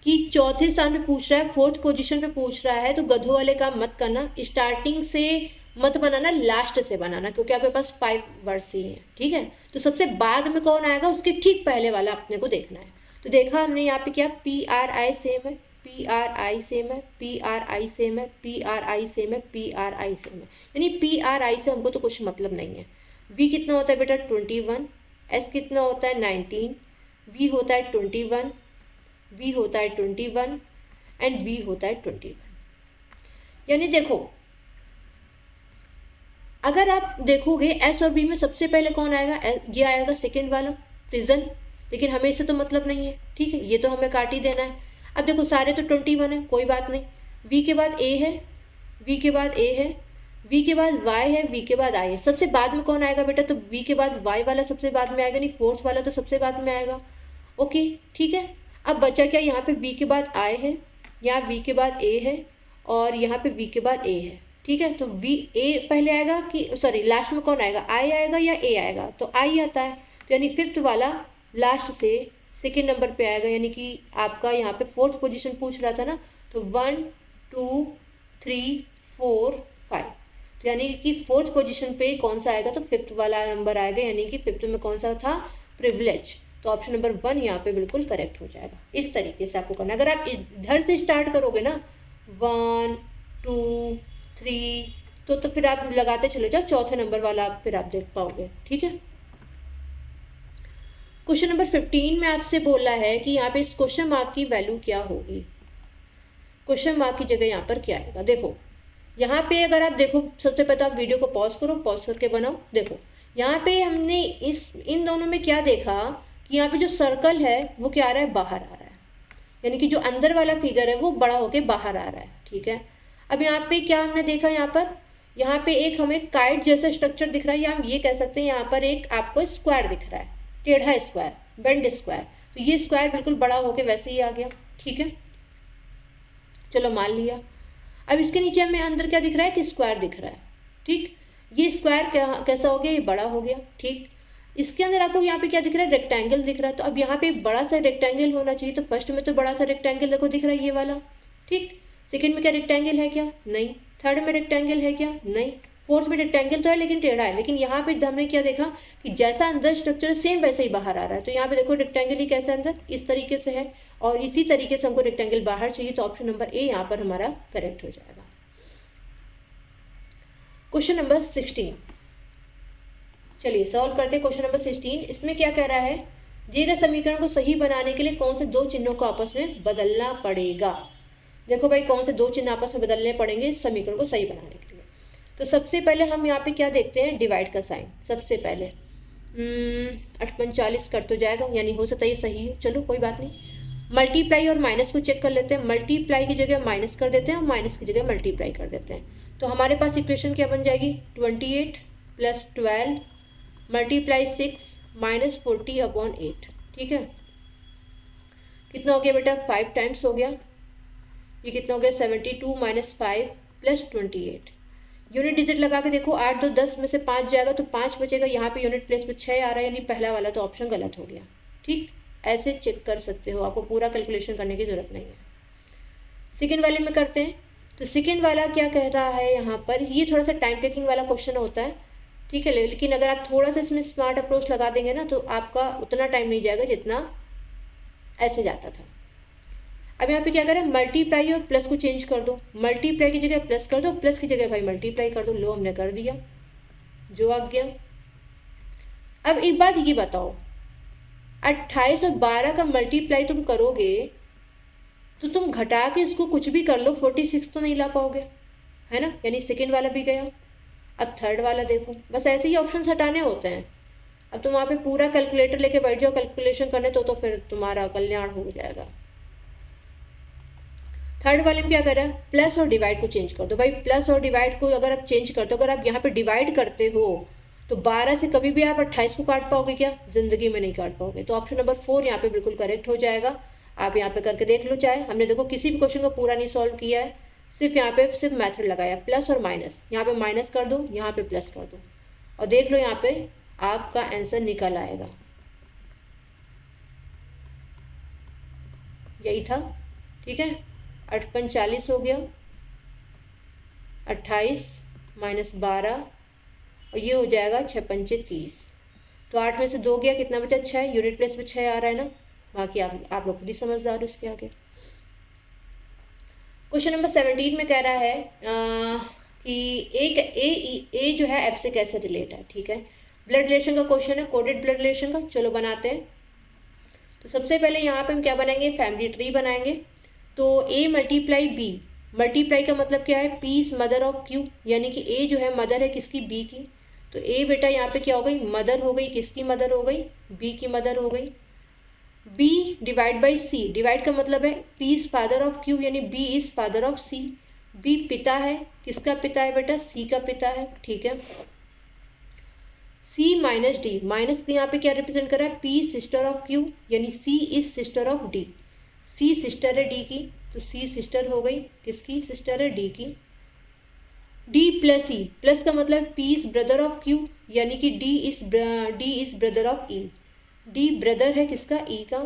कि चौथे स्थान पे पूछ रहा है, 4th पोजीशन पे पूछ रहा है, तो गधों वाले काम मत करना, स्टार्टिंग से मत बनाना, लास्ट से बनाना, क्योंकि आपके पास 5 वर्ड्स ही हैं। ठीक है, तो सबसे बाद में कौन आएगा उसके ठीक पहले वाला अपने को देखना है। तो देखा हमने यहाँ पे क्या, PRI सेम है, PRI सेम है, PRI सेम है, PRI सेम है, PRI सेम है, यानी PRI से हमको तो कुछ मतलब नहीं है। V कितना होता है बेटा 21, S कितना होता है 19, V होता है 21, V होता है 21 एंड V होता है 21। यानी देखो अगर आप देखोगे S और V में सबसे पहले कौन आएगा, ये आएगा सेकेंड वाला प्रिजन, लेकिन हमें इससे तो मतलब नहीं है। ठीक है, ये तो हमें काट ही देना है। अब देखो सारे तो 21 है, कोई बात नहीं, V के बाद A है, V के बाद A है, V के बाद Y है, V के बाद I है, सबसे बाद में कौन आएगा बेटा, तो V के बाद Y वाला सबसे बाद में आएगा, नहीं 4th वाला तो सबसे बाद में आएगा। ओके ठीक है, अब बचा क्या, यहाँ पे V के बाद I है, यहाँ V के बाद A है और यहाँ पे V के बाद A है। ठीक है, तो V A पहले आएगा कि सॉरी लास्ट में कौन आएगा, I आएगा या A आएगा, तो I आता है, तो यानी 5th वाला लास्ट से सेकेंड नंबर पे आएगा, यानी कि आपका यहाँ पे 4th पोजीशन पूछ रहा था ना, तो 1 2 3 4 5, तो यानी कि 4th पोजीशन पे कौन सा आएगा, तो 5th वाला नंबर आएगा, यानी कि 5th में कौन सा था, प्रिविलेज, तो ऑप्शन नंबर 1 यहाँ पे बिल्कुल करेक्ट हो जाएगा। इस तरीके से आपको करना, अगर आप इधर से स्टार्ट करोगे ना 1 2 3 तो फिर आप लगाते चले जाओ, चौथे नंबर वाला आप फिर आप देख पाओगे। ठीक है, क्वेश्चन नंबर 15 में आपसे बोला है कि यहाँ पे इस क्वेश्चन मार्क की वैल्यू क्या होगी, क्वेश्चन मार्क की जगह यहाँ पर क्या आएगा। देखो यहाँ पे अगर आप देखो, सबसे पहले आप वीडियो को पॉज करो, पॉज करके बनाओ। देखो यहाँ पे हमने इन दोनों में क्या देखा कि यहाँ पे जो सर्कल है वो क्या आ रहा है, बाहर आ रहा है, यानी कि जो अंदर वाला फिगर है वो बड़ा होके बाहर आ रहा है। ठीक है, अब यहाँ पे क्या हमने देखा, यहाँ पे एक हमें काइट जैसा स्ट्रक्चर दिख रहा है, या हम ये कह सकते हैं यहाँ पर एक आपको स्क्वायर दिख रहा है, टेढ़ा स्क्वायर, बेंड स्क्वायर, तो ये स्क्वायर बिल्कुल बड़ा होके वैसे ही आ गया। ठीक है, चलो मान लिया। अब इसके नीचे हमें अंदर क्या दिख रहा है कि स्क्वायर दिख रहा है। ठीक, ये स्क्वायर कैसा हो गया, ये बड़ा हो गया। ठीक, इसके अंदर आपको यहाँ पे क्या दिख रहा है, रेक्टेंगल दिख रहा है, तो अब यहाँ पे बड़ा सा रेक्टेंगल होना चाहिए, तो फर्स्ट में तो बड़ा सा रेक्टेंगल देखो दिख रहा है ये वाला। ठीक, सेकंड में क्या रेक्टेंगल है क्या, नहीं, थर्ड में रेक्टेंगल है क्या, नहीं, फोर्थ में रेक्टेंगल तो है लेकिन टेढ़ा है, लेकिन यहाँ पे हमने क्या देखा कि जैसा अंदर स्ट्रक्चर सेम वैसे ही बाहर आ रहा है, तो यहाँ पे देखो रेक्टेंगल ही कैसा अंदर इस तरीके से है, और इसी तरीके से हमको रेक्टेंगल बाहर चाहिए, तो ऑप्शन नंबर ए यहाँ पर हमारा करेक्ट हो जाएगा। क्वेश्चन नंबर 16, चलिए सॉल्व करते हैं क्वेश्चन नंबर 16। इसमें क्या कह रहा है, दिए गए समीकरण को सही बनाने के लिए कौन से दो चिन्हों को आपस में बदलना पड़ेगा। देखो भाई, कौन से दो चिन्ह आपस में बदलने पड़ेंगे इस समीकरण को सही बनाने के लिए। तो सबसे पहले हम यहाँ पे क्या देखते हैं, डिवाइड का साइन। सबसे पहले 8 कर तो जाएगा, यानी हो सकता है ये सही है, चलो कोई बात नहीं। मल्टीप्लाई और माइनस को चेक कर लेते हैं। मल्टीप्लाई की जगह माइनस कर देते हैं और माइनस की जगह मल्टीप्लाई कर देते हैं। तो हमारे पास इक्वेशन क्या बन जाएगी, 28 + 12 मल्टीप्लाई 6 - 40/8। ठीक है, कितना हो गया बेटा, 5 टाइम्स हो गया। ये कितना हो गया, 72 - 5 + 28। यूनिट डिजिट लगा के देखो, 8 2 10 में से 5 जाएगा तो 5 बचेगा। यहाँ पे यूनिट प्लेस पे 6 आ रहा है, यानी पहला वाला तो ऑप्शन गलत हो गया। ठीक, ऐसे चेक कर सकते हो, आपको पूरा कैलकुलेशन करने की जरूरत नहीं है। सेकेंड वाले में करते हैं। तो सेकेंड वाला क्या कह रहा है यहाँ पर, ये थोड़ा सा टाइम टेकिंग वाला क्वेश्चन होता है। ठीक है, लेकिन अगर आप थोड़ा सा इसमें स्मार्ट अप्रोच लगा देंगे ना तो आपका उतना टाइम नहीं जाएगा जितना ऐसे जाता था। अब यहाँ पे क्या करें, मल्टीप्लाई और प्लस को चेंज कर दो। मल्टीप्लाई की जगह प्लस कर दो, प्लस की जगह भाई मल्टीप्लाई कर दो। लो, हमने कर दिया, जो आ गया। अब एक बात ये बताओ, 28 और 12 का मल्टीप्लाई तुम करोगे तो तुम घटा के इसको कुछ भी कर लो, 46 तो नहीं ला पाओगे, है ना। यानी सेकेंड वाला भी गया। अब थर्ड वाला देखो, बस ऐसे ही ऑप्शंस हटाने होते हैं। अब तुम वहाँ पे पूरा कैलकुलेटर लेके बैठ जाओ कैलकुलेशन करने तो फिर तुम्हारा कल्याण हो जाएगा। थर्ड वाले में क्या कर रहा है, प्लस और डिवाइड को चेंज कर दो। भाई प्लस और डिवाइड को अगर आप चेंज करते हो, अगर आप यहाँ पे डिवाइड करते हो तो 12 से कभी भी आप 28 को काट पाओगे क्या, जिंदगी में नहीं काट पाओगे। तो ऑप्शन नंबर 4 यहाँ पे बिल्कुल करेक्ट हो जाएगा। आप यहाँ पे करके देख लो, चाहे हमने देखो किसी भी क्वेश्चन को पूरा नहीं सॉल्व किया है, सिर्फ यहाँ पे सिर्फ मेथड लगाया, प्लस और माइनस। यहाँ पे माइनस कर दो, यहाँ पे प्लस कर दो, और देख लो यहाँ पे आपका आंसर निकल आएगा। यही था। ठीक है, 8 × 40 हो गया, 28 - 12, और ये हो जाएगा 6 × 5 = 30। तो 8 में से 2 गया, कितना बचा, 6। यूनिट प्लेस पे 6 आ रहा है ना, बाकी आप लोग खुद ही समझदार हो इसके आगे। क्वेश्चन नंबर 17 में कह रहा है कि एक ए जो है एफ से कैसे रिलेट है। ठीक है, ब्लड रिलेशन का क्वेश्चन है, कोडेड ब्लड रिलेशन का। चलो बनाते हैं। तो सबसे पहले यहाँ पे हम क्या बनाएंगे, फैमिली ट्री बनाएंगे। तो ए मल्टीप्लाई बी, मल्टीप्लाई का मतलब क्या है, P is mother of Q, यानी कि ए जो है मदर है किसकी, बी की। तो ए बेटा यहाँ पे क्या हो गई, मदर हो गई, किसकी मदर हो गई, बी की मदर हो गई। B divide by C, divide का मतलब है P is father of Q, यानी B is father of C. B पिता है, किसका पिता है बेटा, सी का पिता है। ठीक है, सी माइनस डी, माइनस यहाँ पे क्या रिप्रेजेंट कर रहा है, पी सिस्टर ऑफ क्यू, यानी C is sister of D. C sister है डी की, तो सी सिस्टर हो गई, किसकी सिस्टर है, डी की। डी प्लस ई, प्लस का मतलब P is brother of Q, यानी कि D is brother of E. D brother है किसका, ई का,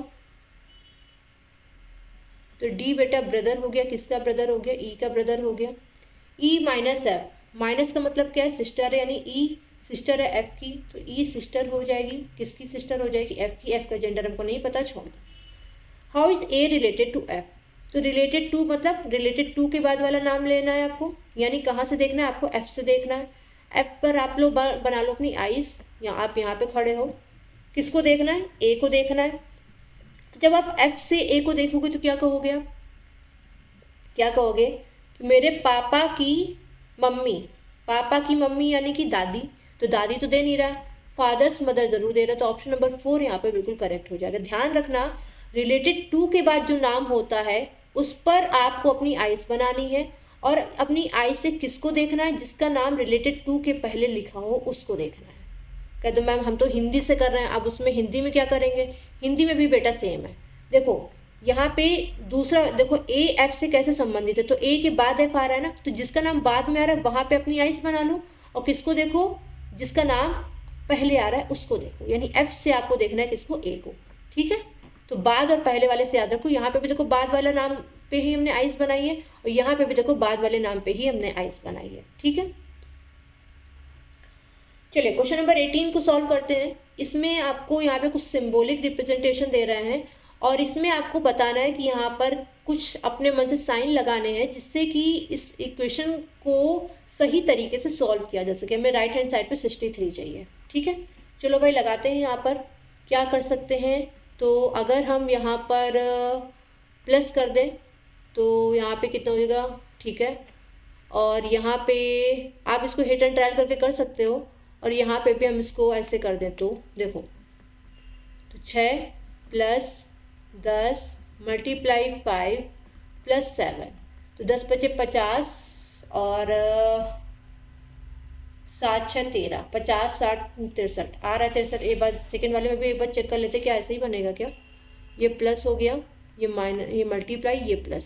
तो डी बेटा ब्रदर हो गया, किसका ब्रदर हो गया, ई का ब्रदर हो गया। ई माइनस एफ, माइनस का मतलब क्या है, सिस्टर है, यानी ई सिस्टर है एफ की, तो ई सिस्टर हो जाएगी, किसकी सिस्टर हो जाएगी, एफ की। एफ का जेंडर हमको नहीं पता, छोड़। How is A related to F, तो रिलेटेड टू मतलब रिलेटेड टू के बाद वाला नाम लेना है आपको, यानी कहाँ से देखना है आपको, एफ से देखना है। एफ पर आप लोग बना लो अपनी आइज, या आप यहाँ पे खड़े हो, किसको देखना है, ए को देखना है। तो जब आप एफ से ए को देखोगे तो क्या कहोगे आप, क्या कहोगे कि मेरे पापा की मम्मी, पापा की मम्मी यानी कि दादी, तो दादी तो दे नहीं रहा, फादर्स मदर जरूर दे रहा, तो ऑप्शन नंबर 4 यहाँ पे बिल्कुल करेक्ट हो जाएगा। ध्यान रखना, रिलेटेड टू के बाद जो नाम होता है उस पर आपको अपनी आइस बनानी है, और अपनी आइस से किसको देखना है, जिसका नाम रिलेटेड टू के पहले लिखा हो उसको देखना है। कह दो मैम हम तो हिंदी से कर रहे हैं, अब उसमें हिंदी में क्या करेंगे, हिंदी में भी बेटा सेम है। देखो यहाँ पे दूसरा देखो, ए एफ से कैसे संबंधित है, तो ए के बाद एफ आ रहा है ना, तो जिसका नाम बाद में आ रहा है वहाँ पे अपनी आइस बना लो, और किसको देखो, जिसका नाम पहले आ रहा है उसको देखो, यानी एफ से आपको देखना है किसको, ए को। ठीक है, तो बाद और पहले वाले से याद रखो। यहाँ पे भी देखो बाद वाला नाम पे ही हमने आइस बनाई है, और यहाँ पे भी देखो बाद वाले नाम पे ही हमने आइस बनाई है। ठीक है, चलिए क्वेश्चन नंबर 18 को सॉल्व करते हैं। इसमें आपको यहाँ पे कुछ सिंबॉलिक रिप्रेजेंटेशन दे रहे हैं, और इसमें आपको बताना है कि यहाँ पर कुछ अपने मन से साइन लगाने हैं जिससे कि इस इक्वेशन को सही तरीके से सॉल्व किया जा सके। हमें राइट हैंड साइड पे 63 चाहिए। ठीक है, चलो भाई लगाते हैं। यहाँ पर क्या कर सकते हैं, तो अगर हम यहाँ पर प्लस कर दें तो यहाँ पे कितना हो जाएगा, ठीक है। और यहाँ पे आप इसको हिट एंड ट्रायल करके कर सकते हो, और यहाँ पे भी हम इसको ऐसे कर दें तो देखो, तो 6 + 10 × 5 + 7, तो 10 × 5 = 50 और 7 × 6 = 13, 50 60 63 आ रहा है 63। एक बार सेकेंड वाले में भी एक बार चेक कर लेते क्या ऐसे ही बनेगा क्या। ये प्लस हो गया, ये माइनस, ये मल्टीप्लाई, ये प्लस।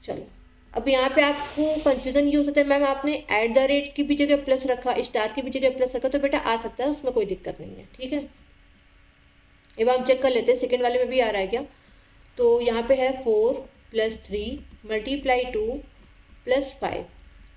चलो अब यहाँ पे आपको कन्फ्यूज़न ये हो सकता है मैम आपने @ की भी जगह प्लस रखा, स्टार की भी जगह प्लस रखा, तो बेटा आ सकता है, उसमें कोई दिक्कत नहीं है, ठीक है। एक बार हम चेक कर लेते हैं सेकेंड वाले में भी आ रहा है क्या। तो यहाँ पे है 4 + 3 × 2 + 5,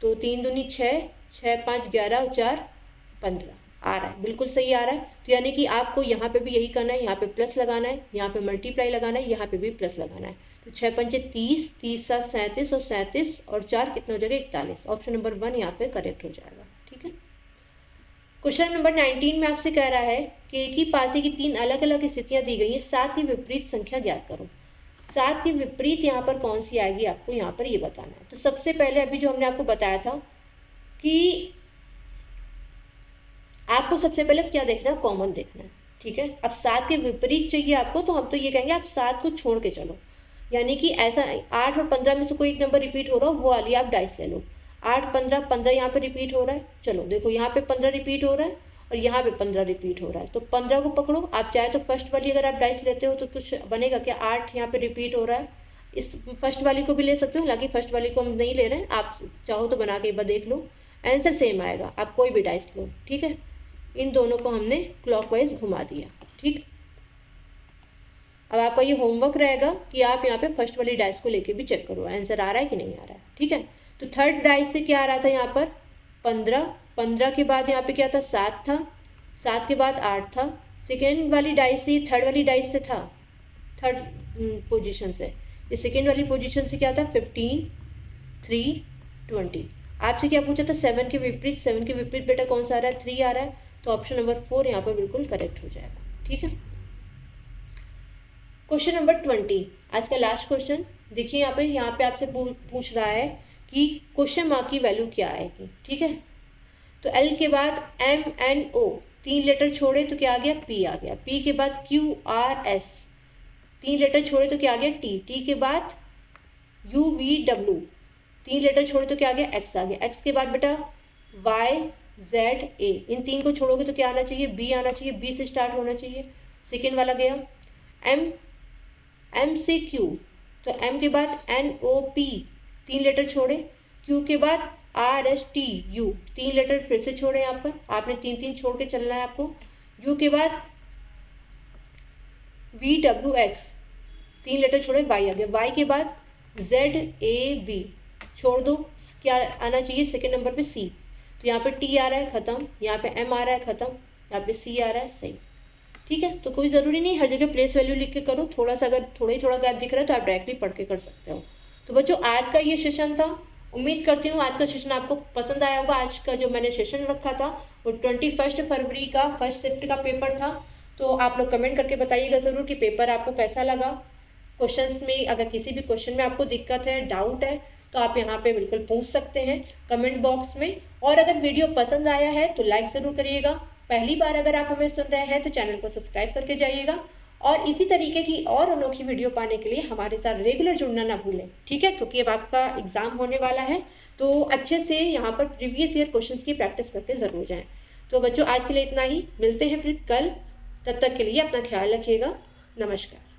तो 3 दूनी 6, 6 × 5 = 11 और 4 = 15 आ रहा है, बिल्कुल सही आ रहा है। तो यानी कि आपको यहाँ पे भी यही करना है, यहाँ पे प्लस लगाना है, यहाँ पे मल्टीप्लाई लगाना है, यहाँ पे भी प्लस लगाना है। तो 6 × 5 = 30, 30 × 7 = 37 और 37 और 4 कितना हो जाएगा 41। ऑप्शन नंबर 1 यहाँ पे करेक्ट हो जाएगा, ठीक है। क्वेश्चन नंबर 19 में आपसे कह रहा है कि एक ही पासे की 3 अलग अलग स्थितियाँ दी गई हैं, 7 की विपरीत संख्या ज्ञात करो। 7 की विपरीत यहाँ पर कौन सी आएगी आपको यहाँ पर ये बताना है। तो सबसे पहले अभी जो हमने आपको बताया था कि आपको सबसे पहले क्या देखना है, कॉमन देखना है, ठीक है। अब 7 के विपरीत चाहिए आपको, तो हम तो ये कहेंगे आप 7 को छोड़ के चलो, यानी कि ऐसा 8 और 15 में से कोई एक नंबर रिपीट हो रहा हो, वो वाली आप डाइस ले लो। 8 15 15 यहाँ पे रिपीट हो रहा है, चलो देखो यहाँ पे 15 रिपीट हो रहा है और यहाँ पे 15 रिपीट हो रहा है, तो 15 को पकड़ो। आप चाहे तो फर्स्ट वाली अगर आप डाइस लेते हो तो कुछ बनेगा क्या, 8 यहाँ पे रिपीट हो रहा है, इस फर्स्ट वाली को भी ले सकते हो, हालांकि फर्स्ट वाली को हम नहीं ले रहे हैं, आप चाहो तो बना के एक बार देख लो, आंसर सेम आएगा, आप कोई भी डाइस लो, ठीक है। इन दोनों को हमने क्लॉकवाइज घुमा दिया, ठीक। अब आपका ये होमवर्क रहेगा कि आप यहाँ पे फर्स्ट वाली डाइस को लेके भी चेक करो आंसर आ रहा है कि नहीं आ रहा है, ठीक है। तो थर्ड डाइस से क्या आ रहा था यहाँ पर 15, 15 के बाद यहाँ पे क्या था 7 था, 7 के बाद 8 था। सेकेंड वाली डाइस से, थर्ड वाली डाइस से था, थर्ड पोजीशन से, ये सेकेंड वाली पोजीशन से क्या था 15 3 20। आपसे क्या पूछा था 7 के विपरीत, 7 के विपरीत बेटा कौन सा आ रहा है 3 आ रहा है, तो ऑप्शन नंबर 4 यहाँ पर बिल्कुल करेक्ट हो जाएगा, ठीक है। क्वेश्चन नंबर 20 आज का लास्ट क्वेश्चन देखिए, यहाँ पे आपसे पूछ रहा है कि क्वेश्चन मार्क की वैल्यू क्या आएगी, ठीक है। तो एल के बाद MNO 3 लेटर छोड़े तो क्या आ गया P आ गया, P के बाद QRS 3 लेटर छोड़े तो क्या आ गया T, T के बाद UVW 3 लेटर छोड़े तो क्या आ गया X आ गया, X के बाद बेटा YZA, इन 3 को छोड़ोगे तो क्या आना चाहिए B आना चाहिए, B से स्टार्ट होना चाहिए। सेकेंड वाला गया M से Q, तो M के बाद NOP 3 लेटर छोड़े, Q के बाद RSTU 3 लेटर फिर से छोड़े, यहाँ पर आपने 3 छोड़ के चलना है आपको। U के बाद VWX 3 लेटर छोड़े, Y आ गया, Y के बाद ZAB छोड़ दो, क्या आना चाहिए सेकेंड नंबर पे C, तो यहाँ पे T आ रहा है ख़त्म, यहाँ पे M आ रहा है ख़त्म, यहाँ पे C आ रहा है सही, ठीक है। तो कोई ज़रूरी नहीं हर जगह प्लेस वैल्यू लिख के करो, थोड़ा सा अगर थोड़ा गैप दिख रहा है तो आप डायरेक्टली पढ़ के कर सकते हो। तो बच्चों आज का ये सेशन था, उम्मीद करती हूँ आज का सेशन आपको पसंद आया होगा। आज का जो मैंने सेशन रखा था वो 21 फरवरी का फर्स्ट शिफ्ट का पेपर था, तो आप लोग कमेंट करके बताइएगा ज़रूर कि पेपर आपको कैसा लगा। क्वेश्चंस में अगर किसी भी क्वेश्चन में आपको दिक्कत है, डाउट है, तो आप यहाँ पे बिल्कुल पूछ सकते हैं कमेंट बॉक्स में। और अगर वीडियो पसंद आया है तो लाइक ज़रूर करिएगा। पहली बार अगर आप हमें सुन रहे हैं तो चैनल को सब्सक्राइब करके जाइएगा, और इसी तरीके की और अनोखी वीडियो पाने के लिए हमारे साथ रेगुलर जुड़ना ना भूलें, ठीक है। क्योंकि अब आपका एग्ज़ाम होने वाला है, तो अच्छे से यहाँ पर प्रीवियस ईयर क्वेश्चंस की प्रैक्टिस करके ज़रूर जाएँ। तो बच्चों आज के लिए इतना ही, मिलते हैं फिर कल, तब तक के लिए अपना ख्याल रखिएगा, नमस्कार।